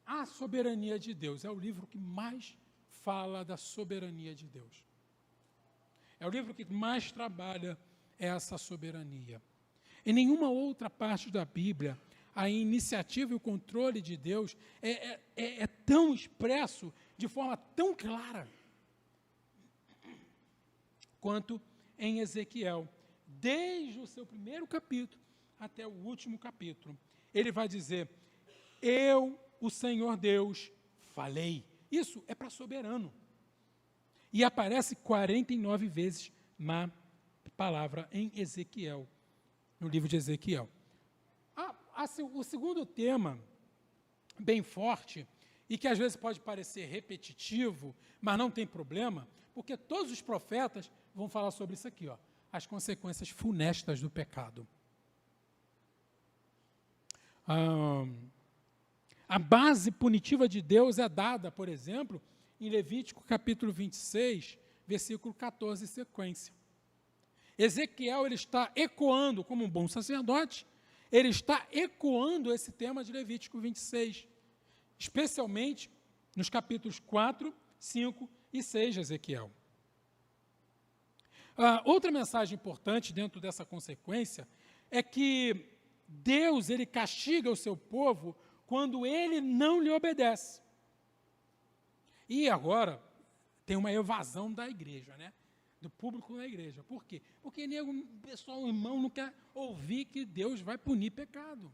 A soberania de Deus. É o livro que mais fala da soberania de Deus. É o livro que mais trabalha essa soberania. Em nenhuma outra parte da Bíblia, a iniciativa e o controle de Deus é tão expresso, de forma tão clara, quanto em Ezequiel. Desde o seu primeiro capítulo até o último capítulo, ele vai dizer: eu, o Senhor Deus, falei. Isso é para soberano. E aparece 49 vezes na palavra em Ezequiel. no livro de Ezequiel. O segundo tema, bem forte, e que às vezes pode parecer repetitivo, mas não tem problema, porque todos os profetas vão falar sobre isso aqui, as consequências funestas do pecado. A base punitiva de Deus é dada, por exemplo, em Levítico capítulo 26, versículo 14 e sequência. Ezequiel ele está ecoando, como um bom sacerdote, ele está ecoando esse tema de Levítico 26, especialmente nos capítulos 4, 5 e 6 de Ezequiel. Outra mensagem importante dentro dessa consequência é que Deus ele castiga o seu povo quando ele não lhe obedece. E agora tem uma evasão da igreja, né? Do público da igreja. Por quê? Porque o pessoal, o irmão, não quer ouvir que Deus vai punir pecado.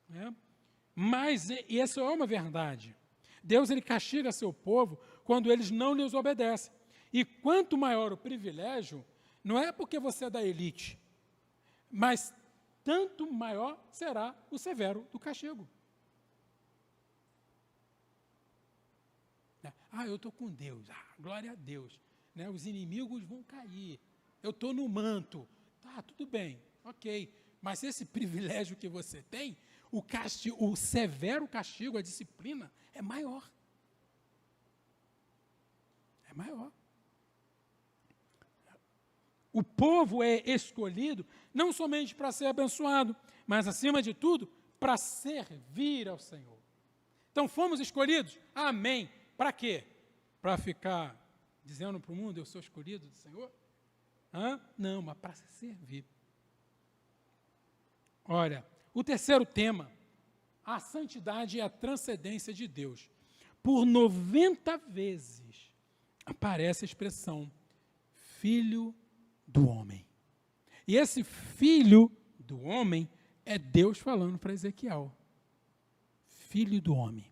Né? Mas essa é uma verdade. Deus ele castiga seu povo quando eles não lhes obedecem. E quanto maior o privilégio, não é porque você é da elite, mas tanto maior será o severo do castigo. Eu estou com Deus, glória a Deus. Né? Os inimigos vão cair, eu estou no manto. Tudo bem, ok. Mas esse privilégio que você tem, o severo castigo, a disciplina, é maior. É maior. O povo é escolhido não somente para ser abençoado, mas, acima de tudo, para servir ao Senhor. Então, fomos escolhidos? Amém. Para quê? Para ficar dizendo para o mundo, eu sou escolhido do Senhor? Não, mas para servir. Olha, o terceiro tema, a santidade e a transcendência de Deus. Por 90 vezes aparece a expressão filho do homem. E esse filho do homem é Deus falando para Ezequiel. Filho do homem.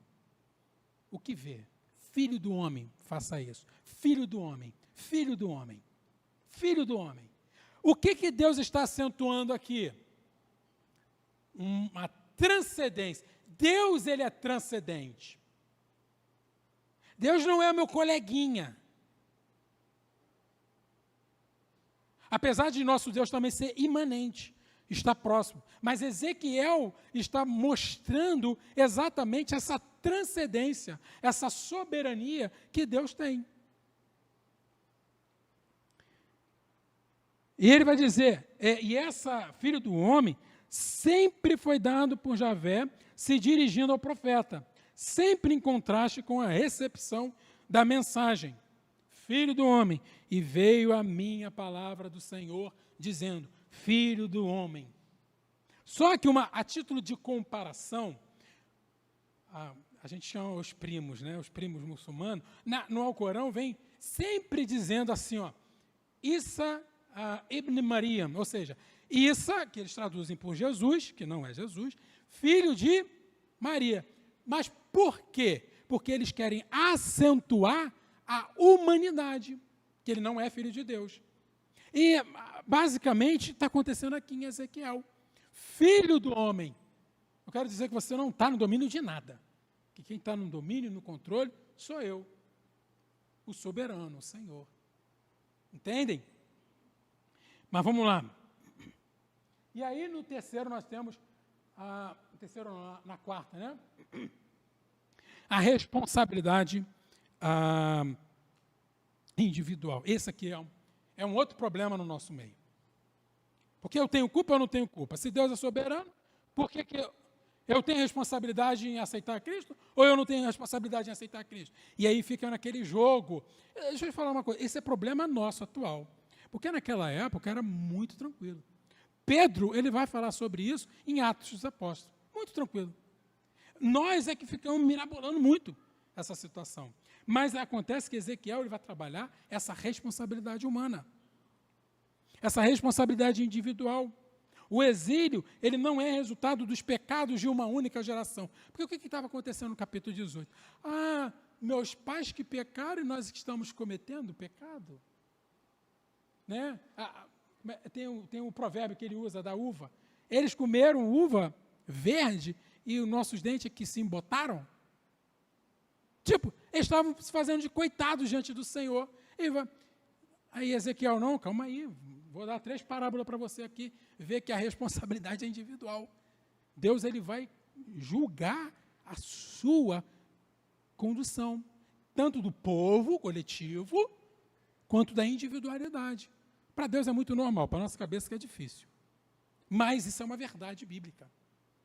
O que vê? Filho do homem, faça isso. Filho do homem, filho do homem, filho do homem. O que Deus está acentuando aqui? Uma transcendência. Deus, ele é transcendente. Deus não é meu coleguinha. Apesar de nosso Deus também ser imanente, está próximo. Mas Ezequiel está mostrando exatamente essa transcendência, essa soberania que Deus tem. E ele vai dizer, filho do homem, sempre foi dado por Javé, se dirigindo ao profeta, sempre em contraste com a recepção da mensagem. Filho do homem, e veio a minha palavra do Senhor, dizendo, filho do homem. Só que a título de comparação, a gente chama os primos, né, os primos muçulmanos, no Alcorão vem sempre dizendo assim, Isa ibn Maryam, ou seja, Isa, que eles traduzem por Jesus, que não é Jesus, filho de Maria. Mas por quê? Porque eles querem acentuar a humanidade, que ele não é filho de Deus. E, basicamente, está acontecendo aqui em Ezequiel. Filho do homem. Eu quero dizer que você não está no domínio de nada. Que quem está no domínio, no controle, sou eu. O soberano, o Senhor. Entendem? Mas vamos lá. E aí, no terceiro, nós temos, na quarta, né? A responsabilidade individual. Esse aqui é um outro problema no nosso meio. Porque eu tenho culpa ou não tenho culpa? Se Deus é soberano, por que eu tenho responsabilidade em aceitar Cristo ou eu não tenho responsabilidade em aceitar Cristo? E aí fica naquele jogo. Deixa eu te falar uma coisa, esse é problema nosso atual. Porque naquela época era muito tranquilo. Pedro, ele vai falar sobre isso em Atos dos Apóstolos. Muito tranquilo. Nós é que ficamos mirabolando muito essa situação. Mas acontece que Ezequiel ele vai trabalhar essa responsabilidade humana. Essa responsabilidade individual. O exílio, ele não é resultado dos pecados de uma única geração. Porque o que estava acontecendo no capítulo 18? Meus pais que pecaram e nós que estamos cometendo pecado. Né? tem um provérbio que ele usa da uva. Eles comeram uva verde e os nossos dentes aqui se embotaram. Tipo, eles estavam se fazendo de coitados diante do Senhor. Aí Ezequiel, não, calma aí, vou dar 3 parábolas para você aqui, ver que a responsabilidade é individual. Deus, ele vai julgar a sua condução, tanto do povo coletivo, quanto da individualidade. Para Deus é muito normal, para a nossa cabeça que é difícil. Mas isso é uma verdade bíblica.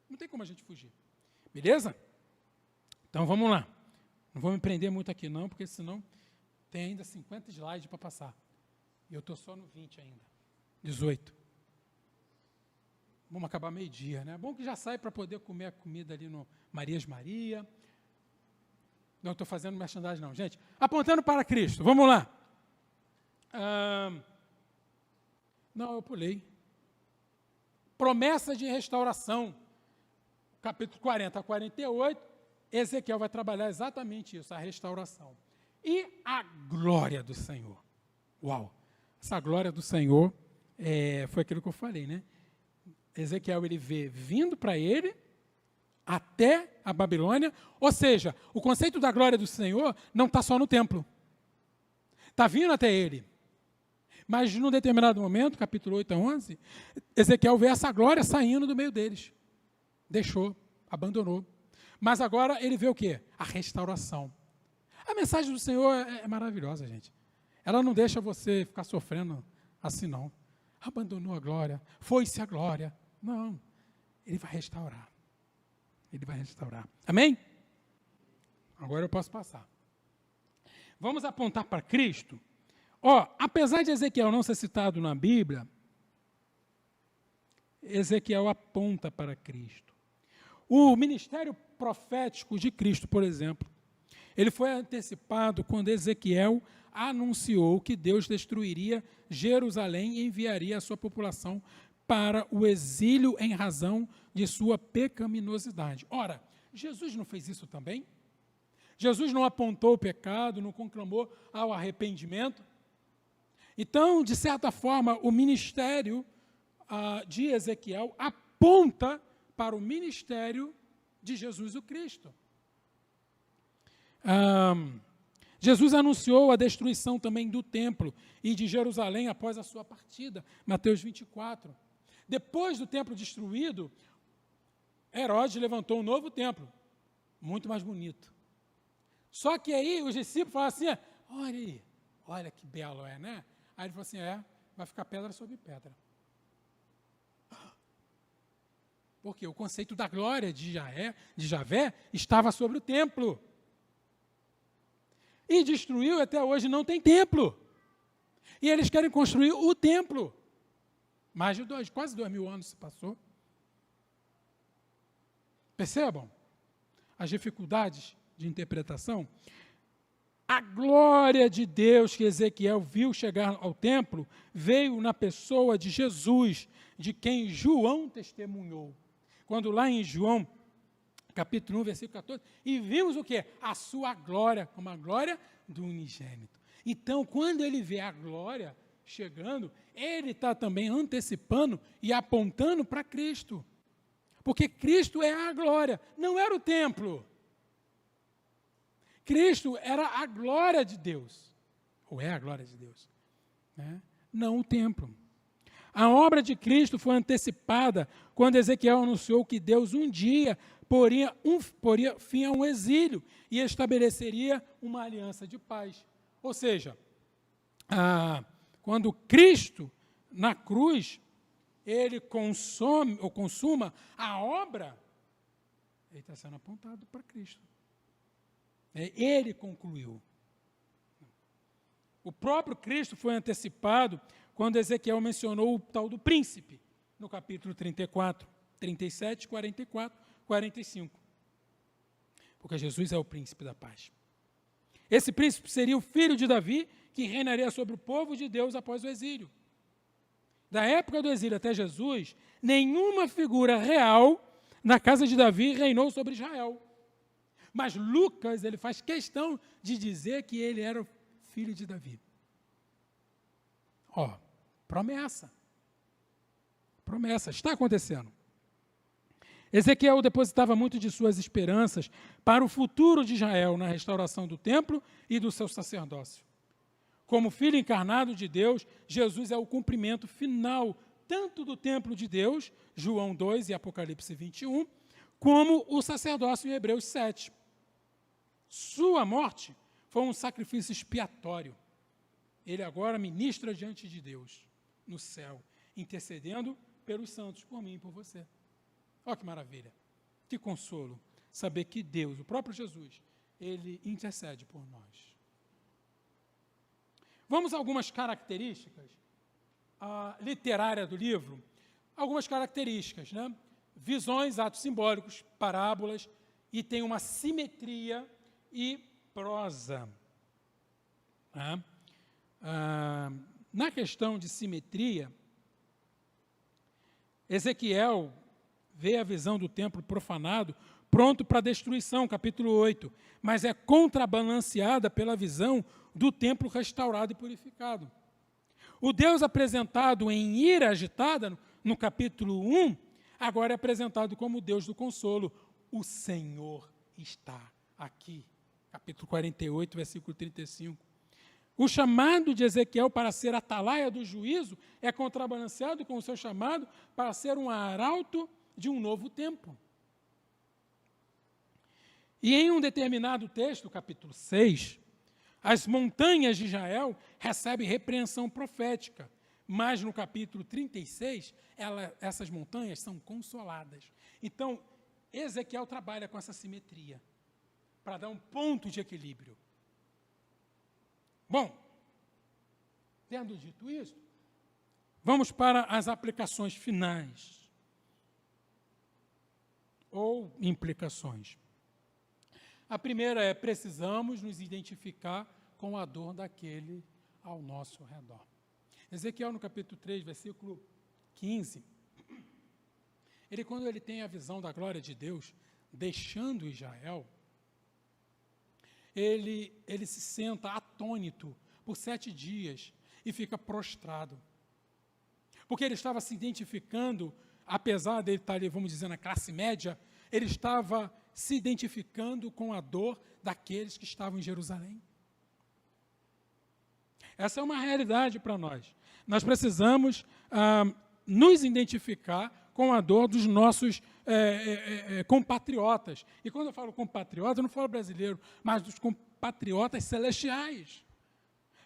Não tem como a gente fugir. Beleza? Então vamos lá. Não vou me prender muito aqui não, porque senão tem ainda 50 slides para passar. E eu estou só no 20 ainda. 18. Vamos acabar meio-dia, né? Bom que já sai para poder comer a comida ali no Marias Maria. Não estou fazendo merchandising não, gente. Apontando para Cristo, vamos lá. Não, eu pulei. Promessa de restauração. Capítulo 40 a 48, Ezequiel vai trabalhar exatamente isso, a restauração. E a glória do Senhor. Uau! Essa glória do Senhor foi aquilo que eu falei, né? Ezequiel, ele vê vindo para ele até a Babilônia, ou seja, o conceito da glória do Senhor não está só no templo. Está vindo até ele. Mas, num determinado momento, capítulo 8 a 11, Ezequiel vê essa glória saindo do meio deles. Deixou, abandonou. Mas agora ele vê o quê? A restauração. A mensagem do Senhor é maravilhosa, gente. Ela não deixa você ficar sofrendo assim, não. Abandonou a glória, foi-se a glória. Não, ele vai restaurar. Ele vai restaurar. Amém? Agora eu posso passar. Vamos apontar para Cristo. Apesar de Ezequiel não ser citado na Bíblia, Ezequiel aponta para Cristo. O ministério profético de Cristo, por exemplo, ele foi antecipado quando Ezequiel anunciou que Deus destruiria Jerusalém e enviaria a sua população para o exílio em razão de sua pecaminosidade. Ora, Jesus não fez isso também? Jesus não apontou o pecado, não conclamou ao arrependimento? Então, de certa forma, o ministério de Ezequiel aponta para o ministério de Jesus o Cristo. Jesus anunciou a destruição também do templo e de Jerusalém após a sua partida, Mateus 24. Depois do templo destruído, Herodes levantou um novo templo, muito mais bonito. Só que aí os discípulos falaram assim, olha aí, olha que belo né? Aí ele falou assim, vai ficar pedra sobre pedra. Porque o conceito da glória de Javé estava sobre o templo. E destruiu, até hoje não tem templo. E eles querem construir o templo. Mais de quase 2000 anos se passou. Percebam as dificuldades de interpretação? A glória de Deus que Ezequiel viu chegar ao templo veio na pessoa de Jesus, de quem João testemunhou. Quando lá em João, capítulo 1, versículo 14, e vimos o quê? A sua glória, como a glória do unigênito. Então, quando ele vê a glória chegando, ele está também antecipando e apontando para Cristo. Porque Cristo é a glória, não era o templo. Cristo era a glória de Deus, ou é a glória de Deus, né? Não o templo. A obra de Cristo foi antecipada quando Ezequiel anunciou que Deus um dia poria fim a um exílio e estabeleceria uma aliança de paz. Ou seja, quando Cristo, na cruz, ele consuma a obra, ele está sendo apontado para Cristo. Ele concluiu. O próprio Cristo foi antecipado quando Ezequiel mencionou o tal do príncipe, no capítulo 34, 37, 44, 45. Porque Jesus é o príncipe da paz. Esse príncipe seria o filho de Davi, que reinaria sobre o povo de Deus após o exílio. Da época do exílio até Jesus, nenhuma figura real na casa de Davi reinou sobre Israel. Mas Lucas, ele faz questão de dizer que ele era o filho de Davi. Promessa. promessa, está acontecendo. Ezequiel depositava muito de suas esperanças para o futuro de Israel na restauração do templo e do seu sacerdócio. Como filho encarnado de Deus, Jesus é o cumprimento final tanto do templo de Deus, João 2 e Apocalipse 21, como o sacerdócio em Hebreus 7. Sua morte foi um sacrifício expiatório. Ele agora ministra diante de Deus, no céu, intercedendo pelos santos, por mim e por você. Olha que maravilha, que consolo, saber que Deus, o próprio Jesus, Ele intercede por nós. Vamos a algumas características literárias do livro, algumas características, né? Visões, atos simbólicos, parábolas, e tem uma simetria e prosa. Na questão de simetria, Ezequiel vê a visão do templo profanado, pronto para destruição, capítulo 8, mas é contrabalanceada pela visão do templo restaurado e purificado. O Deus apresentado em ira agitada, no capítulo 1, agora é apresentado como o Deus do consolo. O Senhor está aqui, capítulo 48, versículo 35. O chamado de Ezequiel para ser atalaia do juízo é contrabalanceado com o seu chamado para ser um arauto de um novo tempo. E em um determinado texto, capítulo 6, as montanhas de Israel recebem repreensão profética, mas no capítulo 36, essas montanhas são consoladas. Então, Ezequiel trabalha com essa simetria, para dar um ponto de equilíbrio. Bom, tendo dito isso, vamos para as aplicações finais, ou implicações. A primeira é: precisamos nos identificar com a dor daquele ao nosso redor. Ezequiel, no capítulo 3, versículo 15, quando ele tem a visão da glória de Deus, deixando Israel, ele se senta atônito por 7 dias e fica prostrado. Porque ele estava se identificando, apesar de ele estar ali, vamos dizer, na classe média, ele estava se identificando com a dor daqueles que estavam em Jerusalém. Essa é uma realidade para nós. Nós precisamos nos identificar com a dor dos nossos compatriotas. E quando eu falo compatriota, eu não falo brasileiro, mas dos compatriotas celestiais,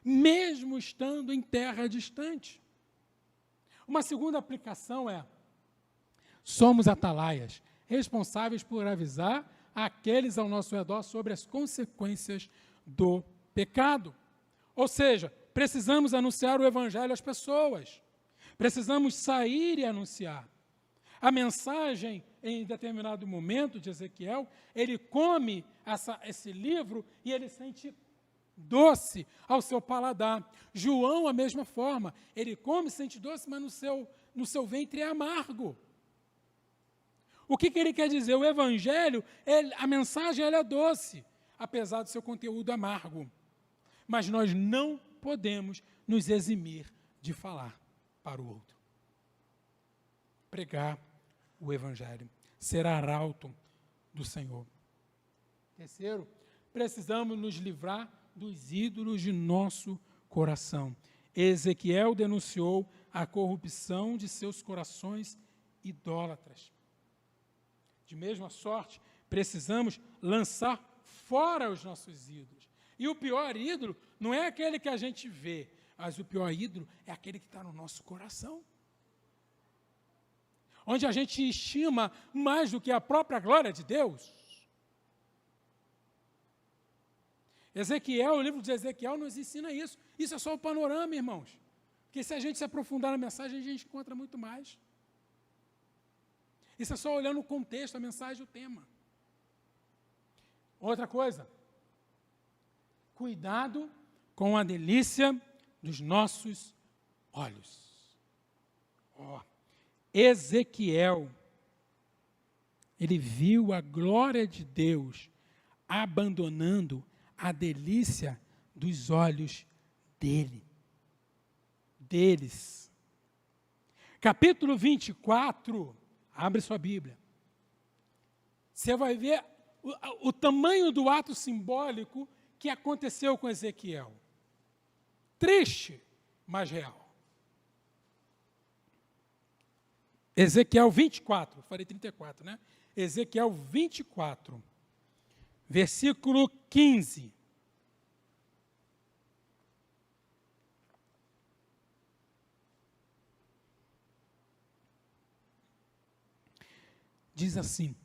mesmo estando em terra distante. Uma segunda aplicação é: somos atalaias, responsáveis por avisar aqueles ao nosso redor sobre as consequências do pecado. Ou seja, precisamos anunciar o evangelho às pessoas. Precisamos sair e anunciar. A mensagem, em determinado momento de Ezequiel, ele come esse livro e ele sente doce ao seu paladar. João, a mesma forma, ele come e sente doce, mas no seu ventre é amargo. O que ele quer dizer? O evangelho, a mensagem ela é doce, apesar do seu conteúdo amargo. Mas nós não podemos nos eximir de falar para o outro. Pregar o evangelho, ser arauto do Senhor. Terceiro, precisamos nos livrar dos ídolos de nosso coração. Ezequiel denunciou a corrupção de seus corações idólatras. De mesma sorte, precisamos lançar fora os nossos ídolos. E o pior ídolo não é aquele que a gente vê, mas o pior ídolo é aquele que está no nosso coração. Onde a gente estima mais do que a própria glória de Deus. O livro de Ezequiel nos ensina isso. Isso é só o panorama, irmãos. Porque se a gente se aprofundar na mensagem, a gente encontra muito mais. Isso é só olhando o contexto, a mensagem, o tema. Outra coisa. Cuidado com a delícia dos nossos olhos. Ezequiel, ele viu a glória de Deus abandonando a delícia dos olhos deles. capítulo 24, abre sua Bíblia. Você vai ver o tamanho do ato simbólico que aconteceu com Ezequiel. Triste, mas real. Ezequiel 24, falei 34, né? Ezequiel 24, versículo 15. Diz assim: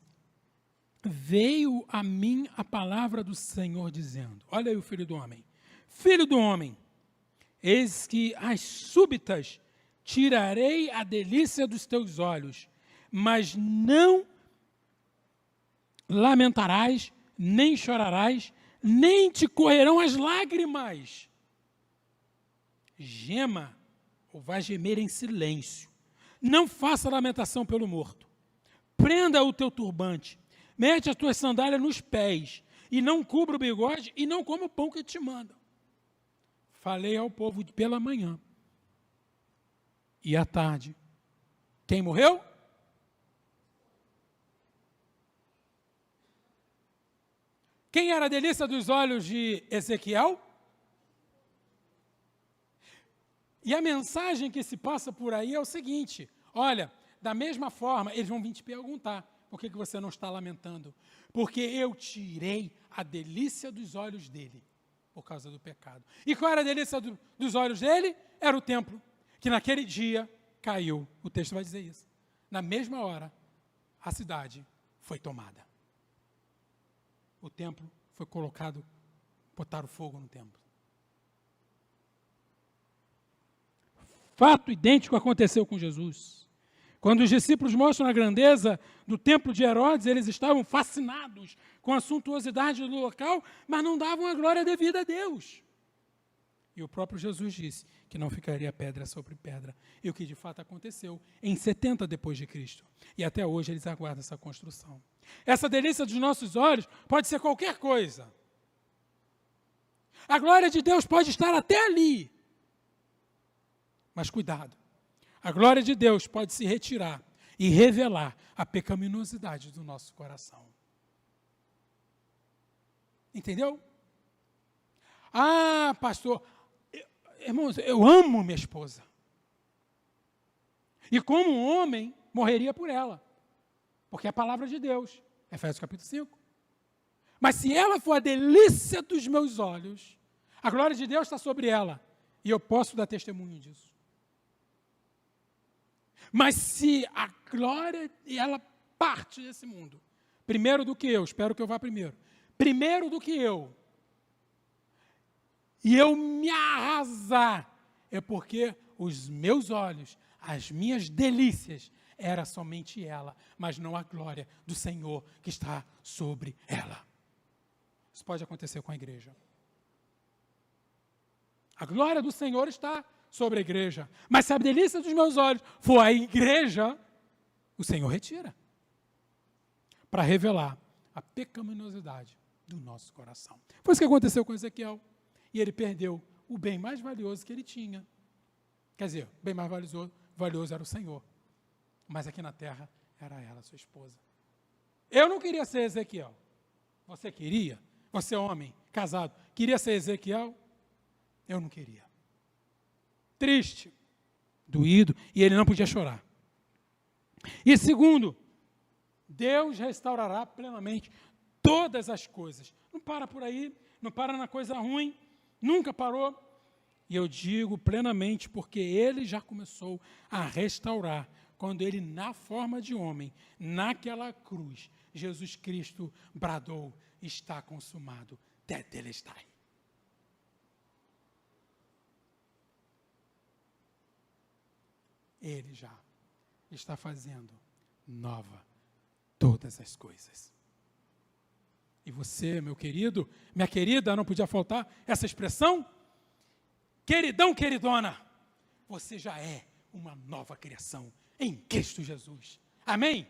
veio a mim a palavra do Senhor dizendo, olha aí o filho do homem, eis que as súbitas tirarei a delícia dos teus olhos, mas não lamentarás, nem chorarás, nem te correrão as lágrimas. Gema, ou vai gemer em silêncio. Não faça lamentação pelo morto. Prenda o teu turbante, mete as tuas sandálias nos pés, e não cubra o bigode, e não coma o pão que te mandam. Falei ao povo pela manhã. E à tarde, quem morreu? Quem era a delícia dos olhos de Ezequiel? E a mensagem que se passa por aí é o seguinte: olha, da mesma forma, eles vão vir te perguntar, por que você não está lamentando? Porque eu tirei a delícia dos olhos dele, por causa do pecado. E qual era a delícia dos olhos dele? Era o templo, que naquele dia caiu. O texto vai dizer isso. Na mesma hora, a cidade foi tomada. O templo foi colocado, botaram fogo no templo. Fato idêntico aconteceu com Jesus. Quando os discípulos mostram a grandeza do templo de Herodes, eles estavam fascinados com a suntuosidade do local, mas não davam a glória devida a Deus. E o próprio Jesus disse que não ficaria pedra sobre pedra. E o que de fato aconteceu em 70 depois de Cristo. E até hoje eles aguardam essa construção. Essa delícia dos nossos olhos pode ser qualquer coisa. A glória de Deus pode estar até ali. Mas cuidado. A glória de Deus pode se retirar e revelar a pecaminosidade do nosso coração. Entendeu? Ah, pastor, irmãos, eu amo minha esposa. E como um homem, morreria por ela. Porque é a palavra de Deus. Efésios capítulo 5. Mas se ela for a delícia dos meus olhos, a glória de Deus está sobre ela. E eu posso dar testemunho disso. Mas se a glória, ela parte desse mundo, primeiro do que eu, espero que eu vá primeiro do que eu, e eu me arrasar, é porque os meus olhos, as minhas delícias, era somente ela, mas não a glória do Senhor que está sobre ela. Isso pode acontecer com a igreja. A glória do Senhor está sobre a igreja. Mas se a delícia dos meus olhos for a igreja, o Senhor retira. Para revelar a pecaminosidade do nosso coração. Foi isso que aconteceu com Ezequiel. E ele perdeu o bem mais valioso que ele tinha. Quer dizer, o bem mais valioso era o Senhor. Mas aqui na terra era ela, sua esposa. Eu não queria ser Ezequiel. Você queria? Você é homem, casado, queria ser Ezequiel? Eu não queria. Triste, doído, e ele não podia chorar. E segundo, Deus restaurará plenamente todas as coisas. Não para por aí, não para na coisa ruim, nunca parou. E eu digo plenamente porque ele já começou a restaurar, quando ele, na forma de homem, naquela cruz, Jesus Cristo bradou: está consumado, tetelestai. Ele já está fazendo nova todas as coisas. E você, meu querido, minha querida, não podia faltar essa expressão? Queridão, queridona, você já é uma nova criação em Cristo Jesus. Amém?